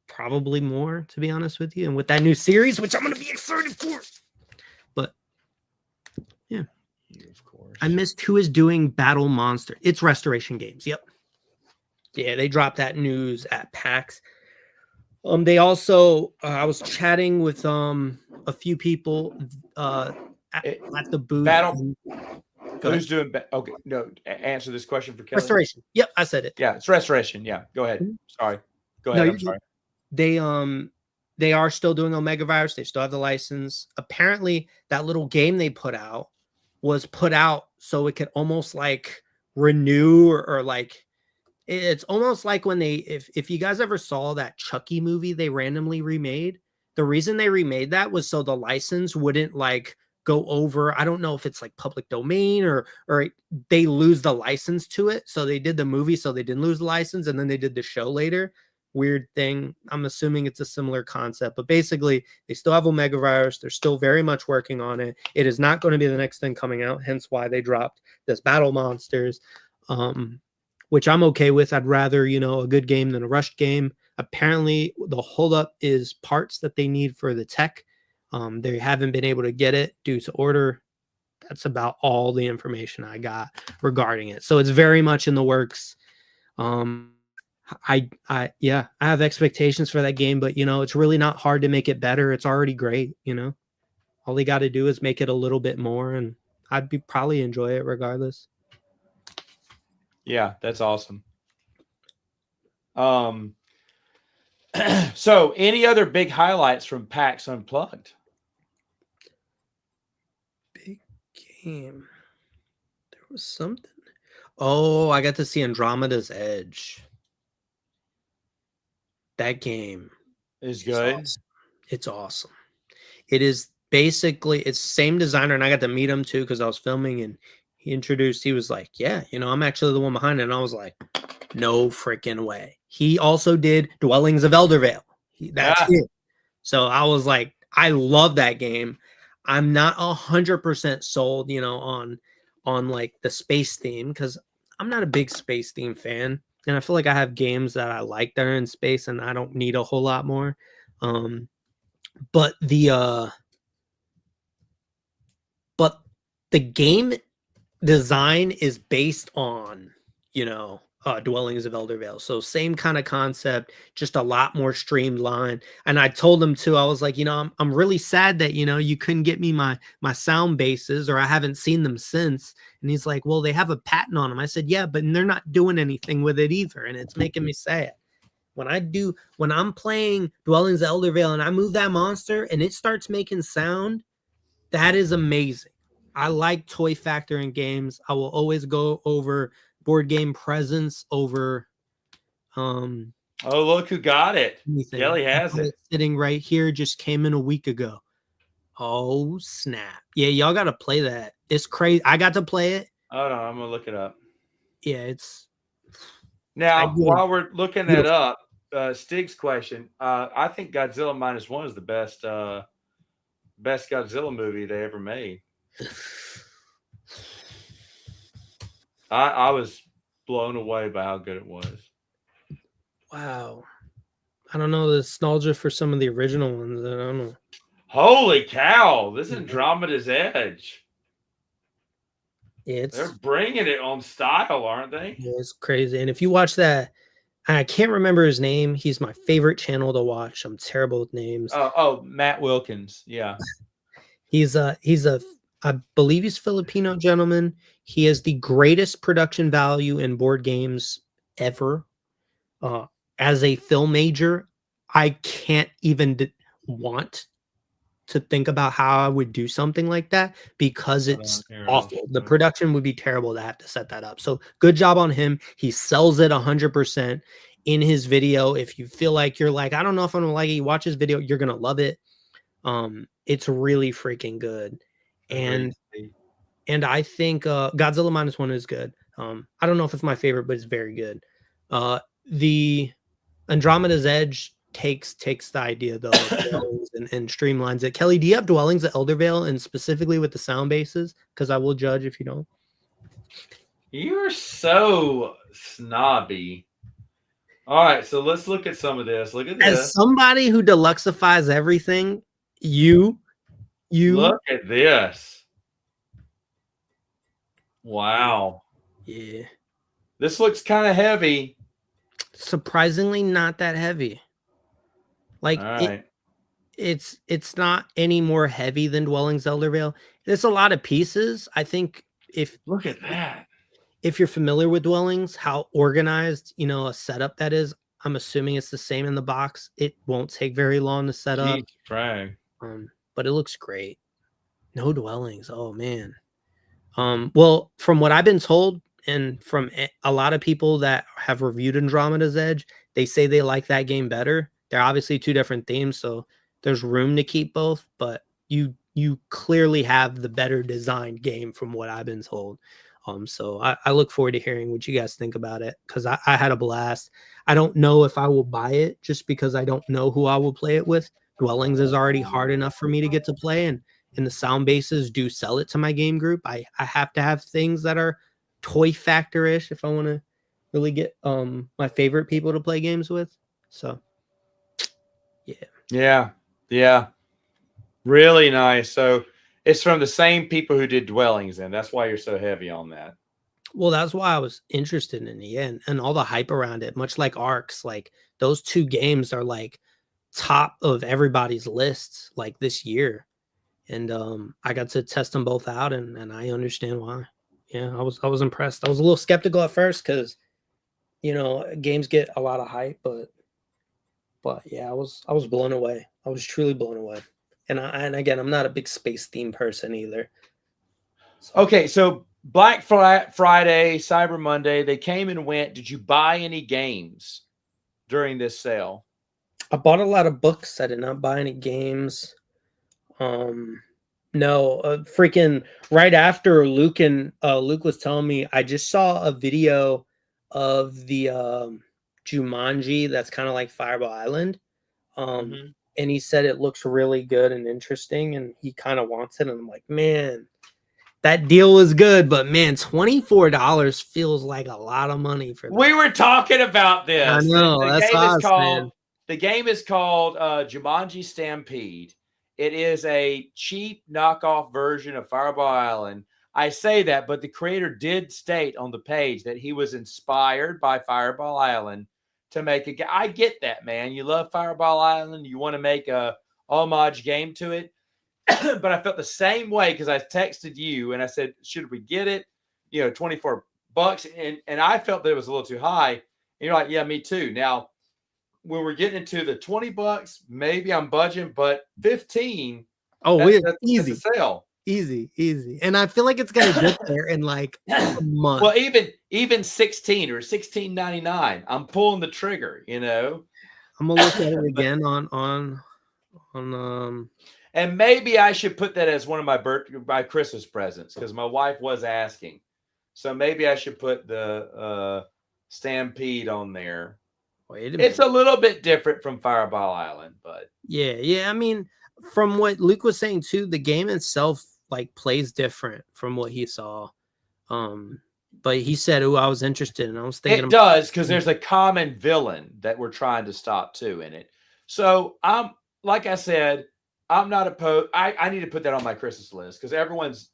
probably more, to be honest with you. And with that new series, which I'm going to be excited for. But yeah, of course. I missed who is doing Battle Monster. It's Restoration Games. Yep. Yeah, they dropped that news at PAX. They also, I was chatting with a few people at the booth. Battle. Who's doing? Okay, no. Answer this question for Kelly. Restoration. Yep, I said it. Yeah, it's Restoration. Yeah, go ahead. Sorry. Go ahead. No, I'm sorry. They are still doing Omega Virus. They still have the license. Apparently, that little game they put out was put out so it could almost like renew or like. It's almost like when if you guys ever saw that Chucky movie they randomly remade, the reason they remade that was so the license wouldn't like go over. I don't know if it's like public domain or they lose the license to it. So they did the movie so they didn't lose the license, and then they did the show later. Weird thing. I'm assuming it's a similar concept, but basically they still have Omega Virus. They're still very much working on it. It is not going to be the next thing coming out, hence why they dropped this Battle Monsters. Which I'm okay with. I'd rather, a good game than a rushed game. Apparently, the holdup is parts that they need for the tech. They haven't been able to get it due to order. That's about all the information I got regarding it. So it's very much in the works. I have expectations for that game, but it's really not hard to make it better. It's already great. All they got to do is make it a little bit more, and I'd probably enjoy it regardless. Yeah, that's awesome. So any other big highlights from PAX Unplugged? Big game. There was something. Oh, I got to see Andromeda's Edge. That game is good. Awesome. It's awesome. It is basically, it's same designer, and I got to meet him too because I was filming, and he was like, yeah, I'm actually the one behind it. And I was like, no freaking way. He also did Dwellings of Eldervale. That's it. So I was like, I love that game. I'm not 100% sold, on like the space theme, because I'm not a big space theme fan. And I feel like I have games that I like that are in space and I don't need a whole lot more. But the game design is based on, Dwellings of Eldervale. So same kind of concept, just a lot more streamlined. And I told him too, I was like, I'm really sad that, you couldn't get me my sound bases, or I haven't seen them since. And he's like, well, they have a patent on them. I said, yeah, but they're not doing anything with it either. And it's making me sad. When I'm playing Dwellings of Eldervale and I move that monster and it starts making sound, that is amazing. I like toy factor in games. I will always go over board game presence over oh, look who got it. Kelly has it. Sitting right here, just came in a week ago. Oh snap. Yeah, y'all gotta play that. It's crazy. I got to play it. Oh no, I'm gonna look it up. Yeah, it's now while we're looking that up, Stig's question. I think Godzilla -1 is the best Godzilla movie they ever made. I was blown away by how good it was. Wow. I don't know the nostalgia for some of the original ones. I don't know. Holy cow. This is Andromeda's Edge. They're It's bringing it on style, aren't they? yeah, it's crazy. And if you watch that, I can't remember his name. He's my favorite channel to watch. I'm terrible with names. Oh, Matt Wilkins. Yeah. He's a I believe he's Filipino gentleman. He has the greatest production value in board games ever. Uh, as a film major, I can't even want to think about how I would do something like that because it's Here it is. awful. The production would be terrible to have to set that up. So good job on him. He sells it 100% in his video. If you feel like you're like, I don't know if I'm gonna like it, you watch his video, you're gonna love it. It's really freaking good. Agreed. And I think Godzilla Minus One is good. I don't know if it's my favorite, but it's very good. The Andromeda's Edge takes the idea though of dwellings and streamlines it. Kelly, do you have dwellings at Eldervale and specifically with the sound bases? Because I will judge if you don't. You're so snobby. All right, so let's look at some of this. Look at this. As somebody who deluxifies everything, you look at this. Wow. Yeah. This looks kind of heavy. Surprisingly not that heavy. Like right. it's not any more heavy than Dwellings Eldervale. There's a lot of pieces. I think look at that. If you're familiar with Dwellings, how organized, a setup that is, I'm assuming it's the same in the box. It won't take very long to set up. Frag. But it looks great. No Dwellings. Oh man. Well, from what I've been told, and from a lot of people that have reviewed Andromeda's Edge, they say they like that game better. They're obviously two different themes, so there's room to keep both, but you clearly have the better designed game from what I've been told. So I look forward to hearing what you guys think about it, because I had a blast. I don't know if I will buy it just because I don't know who I will play it with. Dwellings is already hard enough for me to get to play, and the sound bases do sell it to my game group. I have to have things that are toy factor-ish if I want to really get my favorite people to play games with. So yeah, really nice. So it's from the same people who did Dwellings, and that's why you're so heavy on that. Well, that's why I was interested in it, and all the hype around it, much like Arcs. Like those two games are like top of everybody's lists like this year. And I got to test them both out, and I understand why. Yeah, I was impressed. I was a little skeptical at first because, games get a lot of hype, but yeah, I was blown away. I was truly blown away. And again, I'm not a big space theme person either. So. Okay, so Black Friday, Cyber Monday, they came and went. Did you buy any games during this sale? I bought a lot of books. I did not buy any games. No, freaking right after Luke was telling me, I just saw a video of the Jumanji that's kind of like Fireball Island. And he said it looks really good and interesting, and he kind of wants it. And I'm like, man, that deal was good, but man, $24 feels like a lot of money for that. We were talking about this. I know. The game is called Jumanji Stampede. It is a cheap knockoff version of Fireball Island. I say that, but the creator did state on the page that he was inspired by Fireball Island to make a game. I get that, man. You love Fireball Island. You want to make a homage game to it. But I felt the same way because I texted you and I said, should we get it? $24. And I felt that it was a little too high. And you're like, yeah, me too. Now, when we're getting into the $20, maybe I'm budging, but 15. Oh, that's easy. That's a sale. Easy. And I feel like it's gonna get there in like a month. Well, even 16 or $16.99, I'm pulling the trigger. I'm gonna look at it again on and maybe I should put that as one of my Christmas presents because my wife was asking. So maybe I should put the Stampede on there. It's a little bit different from Fireball Island, but yeah. I mean, from what Luke was saying too, the game itself like plays different from what he saw. But he said, "Oh, I was interested," and I was thinking it does because there's a common villain that we're trying to stop too in it. So like I said, I'm not opposed. I need to put that on my Christmas list because everyone's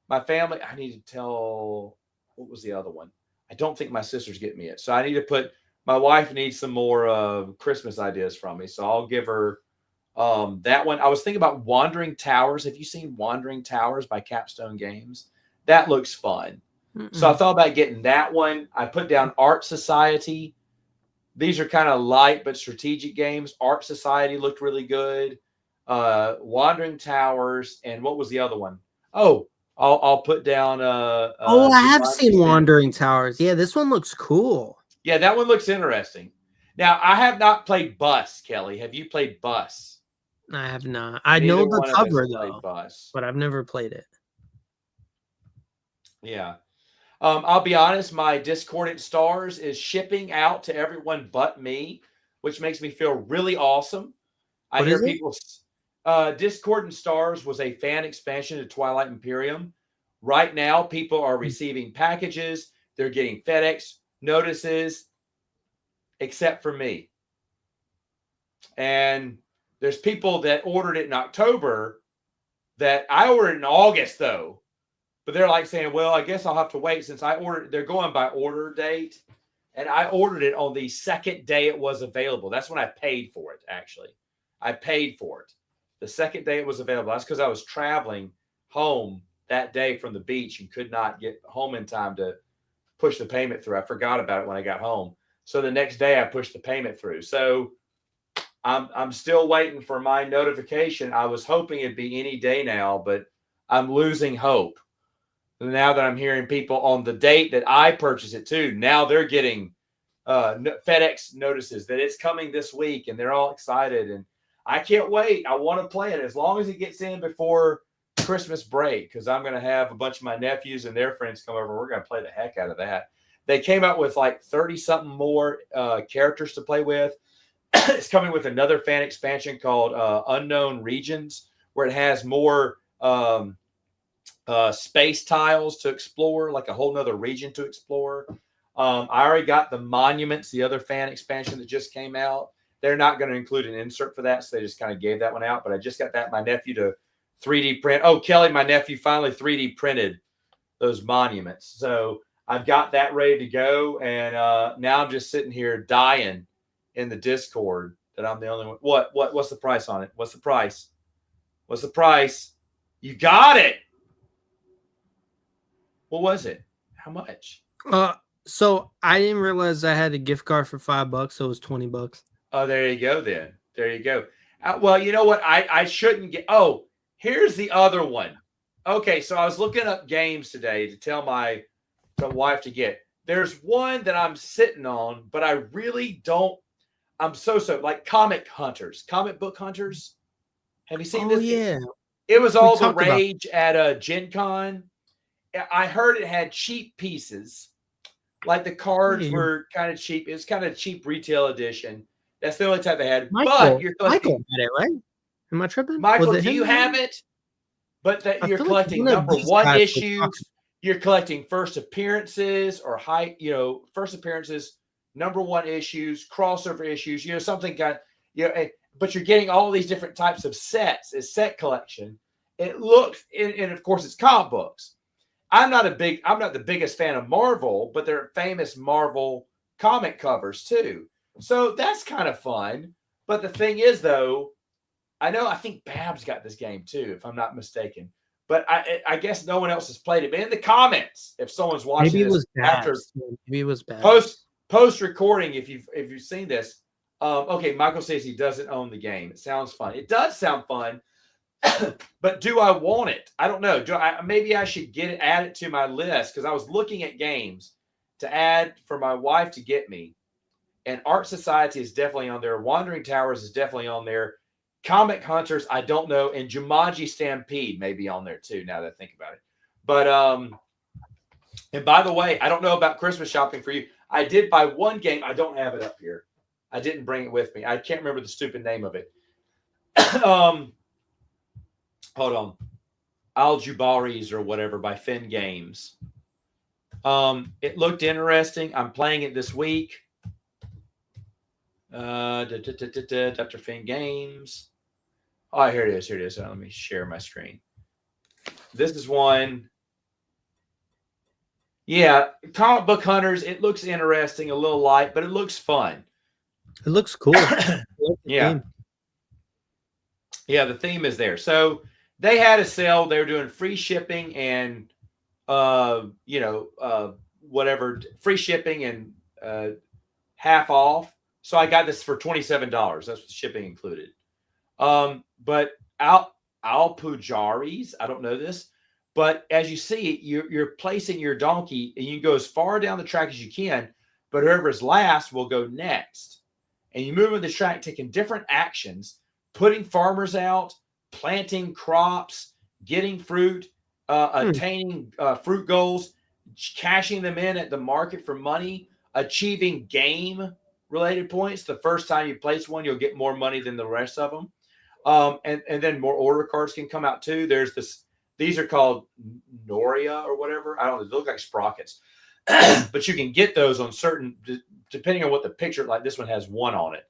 my family. I need to tell what was the other one. I don't think my sister's getting me it, so I need to put. My wife needs some more Christmas ideas from me, so I'll give her that one. I was thinking about Wandering Towers. Have you seen Wandering Towers by Capstone Games? That looks fun. So I thought about getting that one. I put down Art Society. These are kind of light but strategic games. Art Society looked really good. Wandering Towers, and what was the other one? Oh, I'll put down. Oh, I have Jumanji seen Stand. Wandering Towers. Yeah, this one looks cool. Yeah, that one looks interesting. Now, I have not played Bus, Kelly. Have you played Bus? I have not. I Neither know the one of us cover played though, Bus. but I've never played it. Yeah. I'll be honest, my Discordant Stars is shipping out to everyone but me, which makes me feel really awesome. I What hear is it? people. Discordant Stars was a fan expansion to Twilight Imperium. Right now, people are receiving packages. They're getting FedEx notices, except for me. And there's people that ordered it in October that I ordered in August, though. But they're like saying, well, I guess I'll have to wait since I ordered. They're going by order date. And I ordered it on the second day it was available. That's when I paid for it, actually. I paid for it the second day it was available. That's because I was traveling home that day from the beach and could not get home in time to push the payment through. I forgot about it when I got home. So the next day I pushed the payment through. So I'm still waiting for my notification. I was hoping it'd be any day now, but I'm losing hope. Now that I'm hearing people on the date that I purchased it too, now they're getting FedEx notices that it's coming this week, and they're all excited. And I can't wait. I want to play it as long as it gets in before Christmas break, because I'm going to have a bunch of my nephews and their friends come over. We're going to play the heck out of that. They came out with like 30-something more characters to play with. It's coming with another fan expansion called Unknown Regions, where it has more space tiles to explore, like a whole nother region to explore. I already got the Monuments, the other fan expansion that just came out. They're not going to include an insert for that, so they just kind of gave that one out. But I just got that my nephew to 3D print. Oh, Kelly, my nephew finally 3D printed those monuments. So I've got that ready to go. And now I'm just sitting here dying in the Discord that I'm the only one. What's the price on it? What's the price? What's the price? You got it. What was it? How much? So I didn't realize I had a gift card for $5, so it was $20. Oh, there you go then. There you go. Well, you know what? I shouldn't get. Oh, here's the other one. Okay, so I was looking up games today to tell my wife to get. There's one that I'm sitting on, but I really don't. I'm so like Comic Book Hunters. Have you seen this? Yeah. It was all the talked about rage at Gen Con. I heard it had cheap pieces. Like the cards were kind of cheap. It was kind of cheap retail edition. That's the only type they had. But you're collecting. Michael had it, right? Am I tripping? Michael, do you have it? But that you're collecting like number one issues. You're collecting first appearances or first appearances, number one issues, crossover issues. Something got but you're getting all these different types of sets. It's set collection. It looks, and of course, it's comic books. I'm not the biggest fan of Marvel, but they're famous Marvel comic covers too. So that's kind of fun. But the thing is, though, I think Babs got this game too, if I'm not mistaken. But I guess no one else has played it. But in the comments, if someone's watching maybe it was bad. Post recording, if you've seen this, okay, Michael says he doesn't own the game. It sounds fun. It does sound fun. But do I want it? I don't know. Maybe I should add it to my list, because I was looking at games to add for my wife to get me. And Art Society is definitely on there. Wandering Towers is definitely on there. Comic Hunters, I don't know. And Jumanji Stampede may be on there too, now that I think about it. But and by the way, I don't know about Christmas shopping for you. I did buy one game. I don't have it up here. I didn't bring it with me. I can't remember the stupid name of it. Hold on. Aljubaris or whatever by Finn Games. It looked interesting. I'm playing it this week. Dr. Finn Games. Oh, here it is. Let me share my screen. This is one. Yeah, comic book hunters. It looks interesting, a little light, but it looks fun. It looks cool. I like the Yeah, theme. yeah. The theme is there. So they had a sale. They were doing free shipping and whatever, free shipping and half off. So I got this for $27. That's what shipping included. But Al Pujaris, I don't know this, but as you see, you're placing your donkey, and you can go as far down the track as you can, but whoever's last will go next. And you move on the track, taking different actions, putting farmers out, planting crops, getting fruit, attaining fruit goals, cashing them in at the market for money, achieving game related points. The first time you place one, you'll get more money than the rest of them. And then more order cards can come out too. There's this, these are called Noria or whatever. I don't know. They look like sprockets, but you can get those on certain, depending on what the picture, like this one has one on it,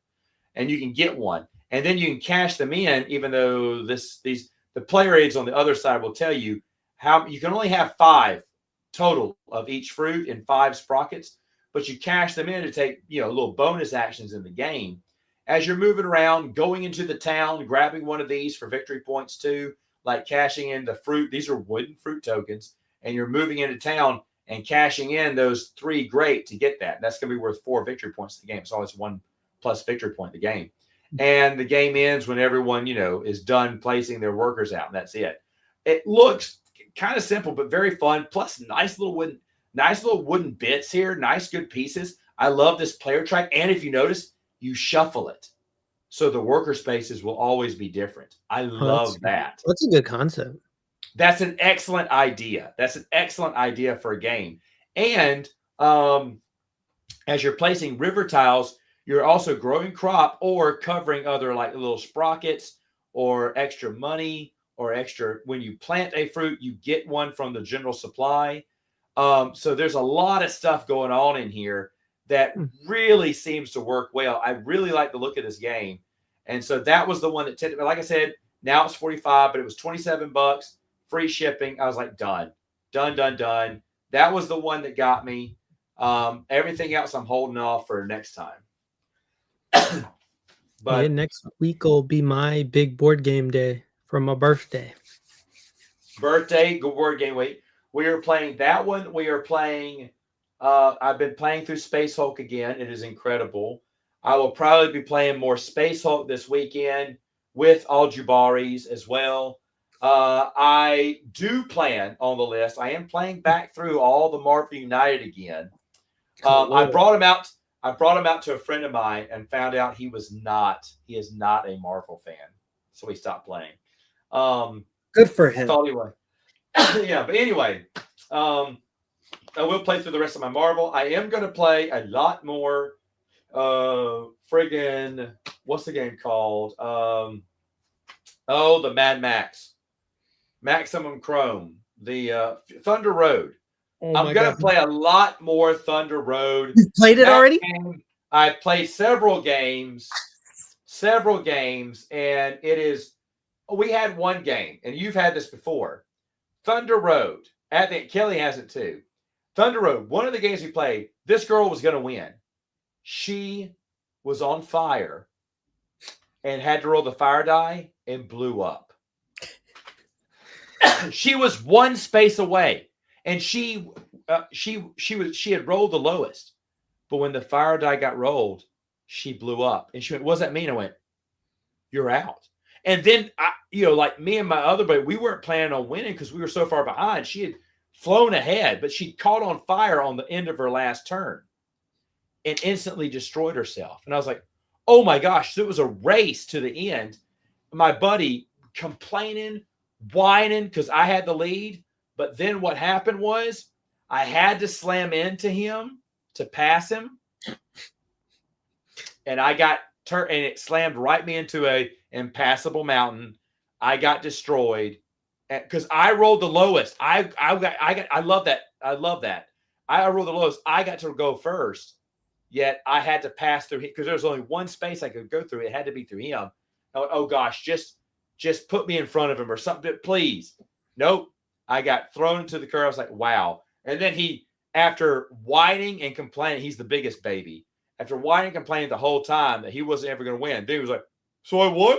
and you can get one, and then you can cash them in, even though the player aids on the other side will tell you how you can only have 5 total of each fruit and 5 sprockets, but you cash them in to take, little bonus actions in the game. As you're moving around, going into the town, grabbing one of these for victory points too, like cashing in the fruit. These are wooden fruit tokens, and you're moving into town and cashing in those 3 great to get that. That's going to be worth 4 victory points in the game. It's always 1 plus victory point in the game. And the game ends when everyone, is done placing their workers out, and that's it. It looks kind of simple, but very fun. Plus, nice little wooden bits here. Nice, good pieces. I love this player track. And if you notice, you shuffle it, so the worker spaces will always be different. I love that. That's a good concept. That's an excellent idea. That's an excellent idea for a game. And as you're placing river tiles, you're also growing crop or covering other, like little sprockets or extra money or extra. When you plant a fruit, you get one from the general supply. So there's a lot of stuff going on in here that really seems to work well. I really like the look of this game. And so that was the one that tended, like I said, now it's 45, but it was $27, free shipping. I was like, done. That was the one that got me. Everything else I'm holding off for next time. But yeah, next week will be my big board game day for my birthday. Good board game week. We are playing that one. We are playing, I've been playing through Space Hulk again. It is incredible. I will probably be playing more Space Hulk this weekend with Aljubaris as well. I do plan on the list. I am playing back through all the Marvel United again. I brought him out. I brought him out to a friend of mine and found out he is not a Marvel fan. So he stopped playing. Good for him. I thought he was. Yeah, but anyway, I will play through the rest of my Marvel. I am going to play a lot more friggin' what's the game called? The Mad Max. Maximum Chrome. The Thunder Road. I'm going to play a lot more Thunder Road. You played it already? I played several games, and it is, we had one game, and you've had this before. Thunder Road. I think Kelly has it too. Thunder Road, one of the games we played, this girl was going to win. She was on fire and had to roll the fire die and blew up. She was one space away. And she had rolled the lowest, but when the fire die got rolled, she blew up. And she went, "What does that mean?" I went, "You're out." And then like me and my other buddy, we weren't planning on winning because we were so far behind. She had flown ahead, but she caught on fire on the end of her last turn and instantly destroyed herself. And I was like, "Oh my gosh!" So it was a race to the end. My buddy complaining, whining because I had the lead. But then what happened was I had to slam into him to pass him. And I got and it slammed right me into a impassable mountain. I got destroyed because I rolled the lowest. I love that. I love that. I rolled the lowest. I got to go first. Yet I had to pass through because there was only one space I could go through. It had to be through him. I went, "Oh gosh, just put me in front of him or something, please." Nope. I got thrown into the curve. I was like, wow. And then he after whining and complaining, he's the biggest baby. After whining and complaining the whole time that he wasn't ever going to win, dude was like, "So I won?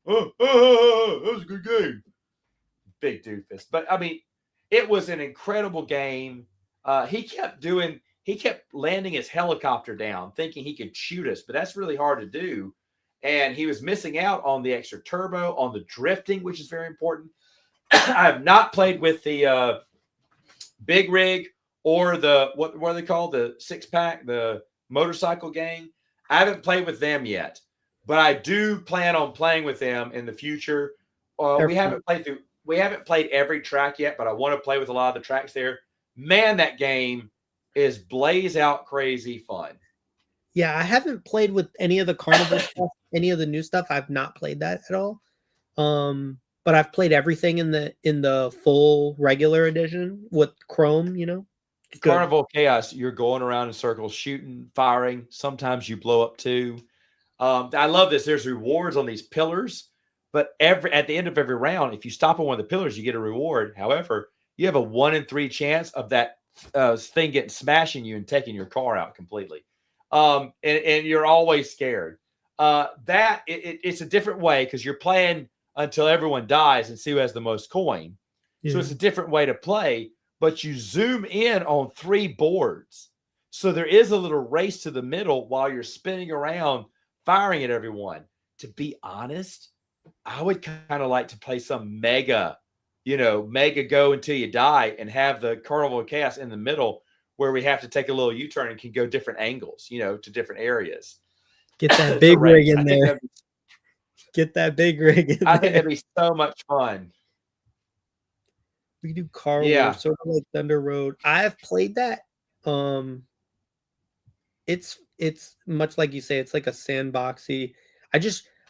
That was a good game." Big doofus. But I mean, it was an incredible game. He kept landing his helicopter down, thinking he could shoot us, but that's really hard to do. And he was missing out on the extra turbo, on the drifting, which is very important. I have not played with the big rig or the what are they called? The 6-pack, the motorcycle gang. I haven't played with them yet, but I do plan on playing with them in the future. We haven't played every track yet, but I want to play with a lot of the tracks there. Man, that game is blaze out crazy fun. Yeah, I haven't played with any of the carnival stuff, any of the new stuff. I've not played that at all. But I've played everything in the full regular edition with Chrome, you know. Carnival Chaos, you're going around in circles, shooting, firing. Sometimes you blow up too. I love this. There's rewards on these pillars, but at the end of every round, if you stop on one of the pillars, you get a reward. However, you have a 1 in 3 chance of that thing getting smashing you and taking your car out completely. And you're always scared. It's a different way because you're playing until everyone dies and see who has the most coin. Yeah. So it's a different way to play, but you zoom in on 3 boards. So there is a little race to the middle while you're spinning around, firing at everyone. To be honest, I would kind of like to play some mega go until you die and have the Carnival of Chaos in the middle where we have to take a little U-turn and can go different angles, to different areas. Get that big rig in there. Get that big rig in there. I think that'd be so much fun. We could do car wars, sort of like Thunder Road. I have played that. It's much like you say, it's like a sandboxy.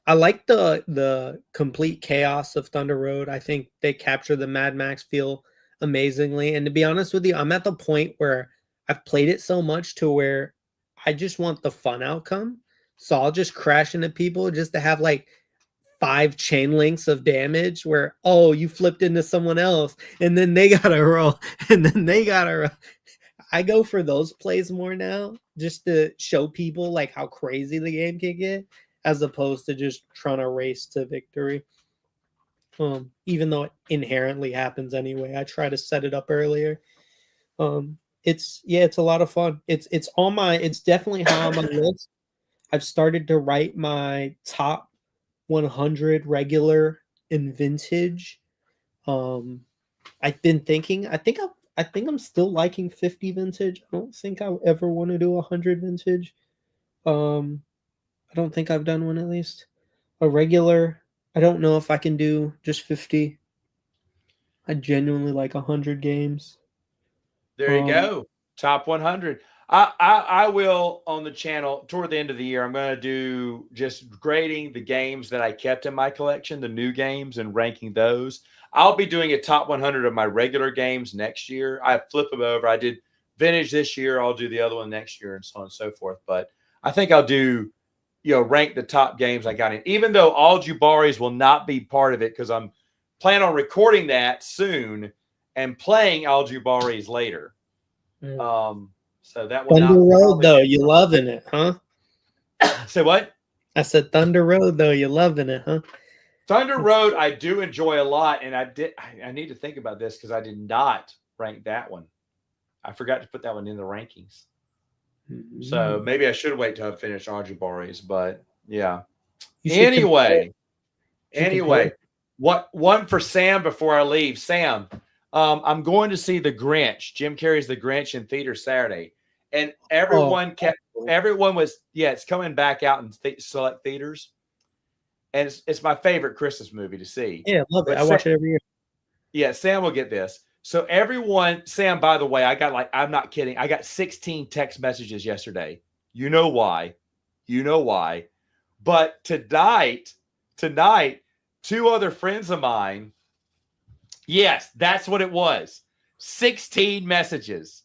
I like the complete chaos of Thunder Road. I think they capture the Mad Max feel amazingly. And to be honest with you, I'm at the point where I've played it so much to where I just want the fun outcome. So I'll just crash into people just to have like 5 chain links of damage where, oh, you flipped into someone else and then they gotta roll and then they gotta roll. I go for those plays more now just to show people like how crazy the game can get as opposed to just trying to race to victory. Even though it inherently happens anyway, I try to set it up earlier. It's a lot of fun. It's definitely high on my list. I've started to write my top 100 regular and vintage. I've been thinking, I think I'm still liking 50 vintage. I don't think I ever want to do 100 vintage. I don't think I've done one, at least. A regular, I don't know if I can do just 50. I genuinely like 100 games. There you go. Top 100. I will, on the channel, toward the end of the year, I'm going to do just grading the games that I kept in my collection, the new games, and ranking those. I'll be doing a top 100 of my regular games next year. I flip them over. I did vintage this year. I'll do the other one next year and so on and so forth. But I think I'll do, rank the top games I got in. Even though All Jubaris will not be part of it because I'm planning on recording that soon and playing All Jubaris later. So that will Thunder Road, though, you loving it, huh? Say what? I said Thunder Road, though, you loving it, huh? Thunder Road, I do enjoy a lot, and I need to think about this because I did not rank that one. I forgot to put that one in the rankings. Mm-hmm. So maybe I should wait till I finish Arjubaris, but yeah. Anyway, what one for Sam before I leave? Sam, I'm going to see The Grinch. Jim Carrey's The Grinch in theater Saturday, and everyone was it's coming back out in select theaters. And it's my favorite Christmas movie to see. Yeah, I love it. I watch it every year. Yeah, Sam will get this. So Sam, by the way, I'm not kidding. I got 16 text messages yesterday. You know why. But tonight, 2 other friends of mine, yes, that's what it was. 16 messages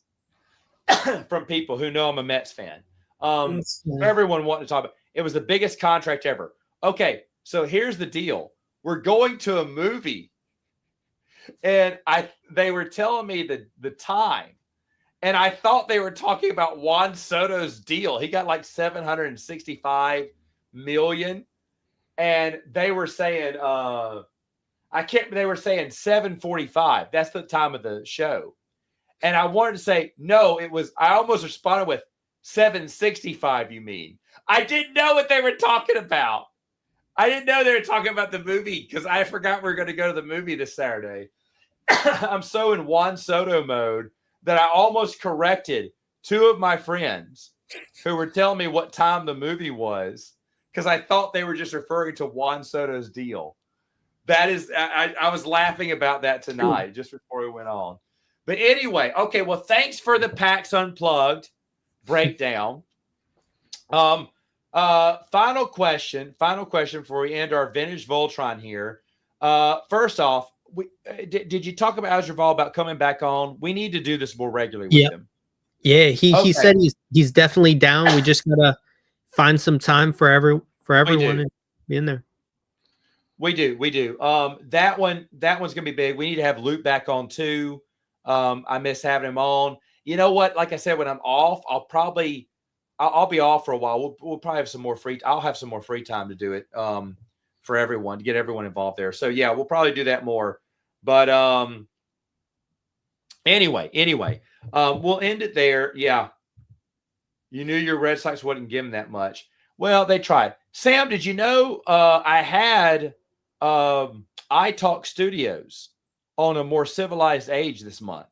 from people who know I'm a Mets fan. Everyone wanted to talk about it. It was the biggest contract ever. Okay. So here's the deal. We're going to a movie. And they were telling me the time. and I thought they were talking about Juan Soto's deal. He got like 765 million, and they were saying they were saying 745. That's the time of the show. And I wanted to say, no, I almost responded with 765, you mean? I didn't know what they were talking about. I didn't know they were talking about the movie because I forgot we were going to go to the movie this Saturday. I'm so in Juan Soto mode that I almost corrected two of my friends who were telling me what time the movie was because I thought they were just referring to Juan Soto's deal. That is, I was laughing about that tonight just before we went on. But anyway, okay, well, thanks for the PAX Unplugged breakdown. Final question before we end our vintage Voltron here. First off, did you talk about Azraval about coming back on? We need to do this more regularly with him. Yeah, he said he's definitely down. We just gotta find some time for everyone to be in there. We do. That one's gonna be big. We need to have Luke back on too. I miss having him on. You know what? Like I said, when I'm off, I'll be off for a while. We'll probably have some more I'll have some more free time to do it for everyone, to get everyone involved there. So yeah, we'll probably do that more. But anyway, we'll end it there. Yeah. You knew your Red Sox wouldn't give them that much. Well, they tried. Sam, did you know I had iTalk Studios on a more civilized age this month?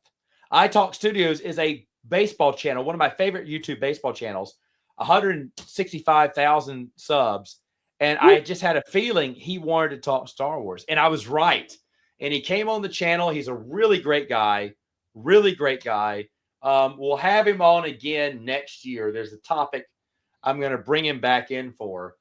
iTalk Studios is a baseball channel, one of my favorite YouTube baseball channels, 165,000 subs. And I just had a feeling he wanted to talk Star Wars. And I was right. And he came on the channel. He's a really great guy. We'll have him on again next year. There's a topic I'm going to bring him back in for.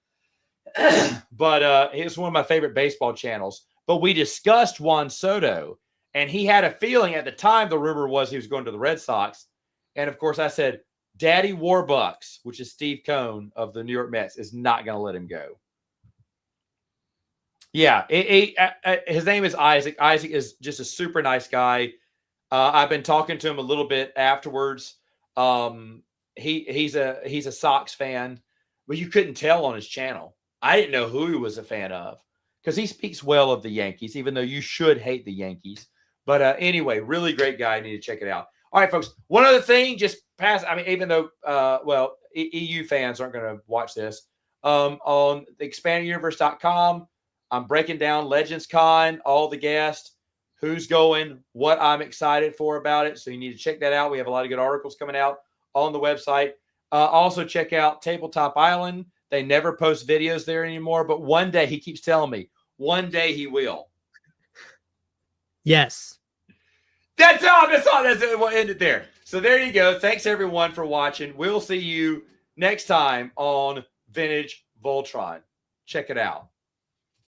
But it's one of my favorite baseball channels. But we discussed Juan Soto. And he had a feeling at the time, the rumor was he was going to the Red Sox. And, of course, I said, Daddy Warbucks, which is Steve Cohn of the New York Mets, is not going to let him go. Yeah, his name is Isaac. Isaac is just a super nice guy. I've been talking to him a little bit afterwards. He's a Sox fan, but you couldn't tell on his channel. I didn't know who he was a fan of because he speaks well of the Yankees, even though you should hate the Yankees. But anyway, really great guy. I need to check it out. All right, folks. One other thing, just pass. I mean, even though, EU fans aren't going to watch this, on expandeduniverse.com, I'm breaking down Legends Con, all the guests, who's going, what I'm excited for about it. So you need to check that out. We have a lot of good articles coming out on the website. Also, check out Tabletop Island. They never post videos there anymore, but one day, he keeps telling me, one day he will. Yes. That's all. We'll end it there. So there you go. Thanks, everyone, for watching. We'll see you next time on Vintage Voltron. Check it out.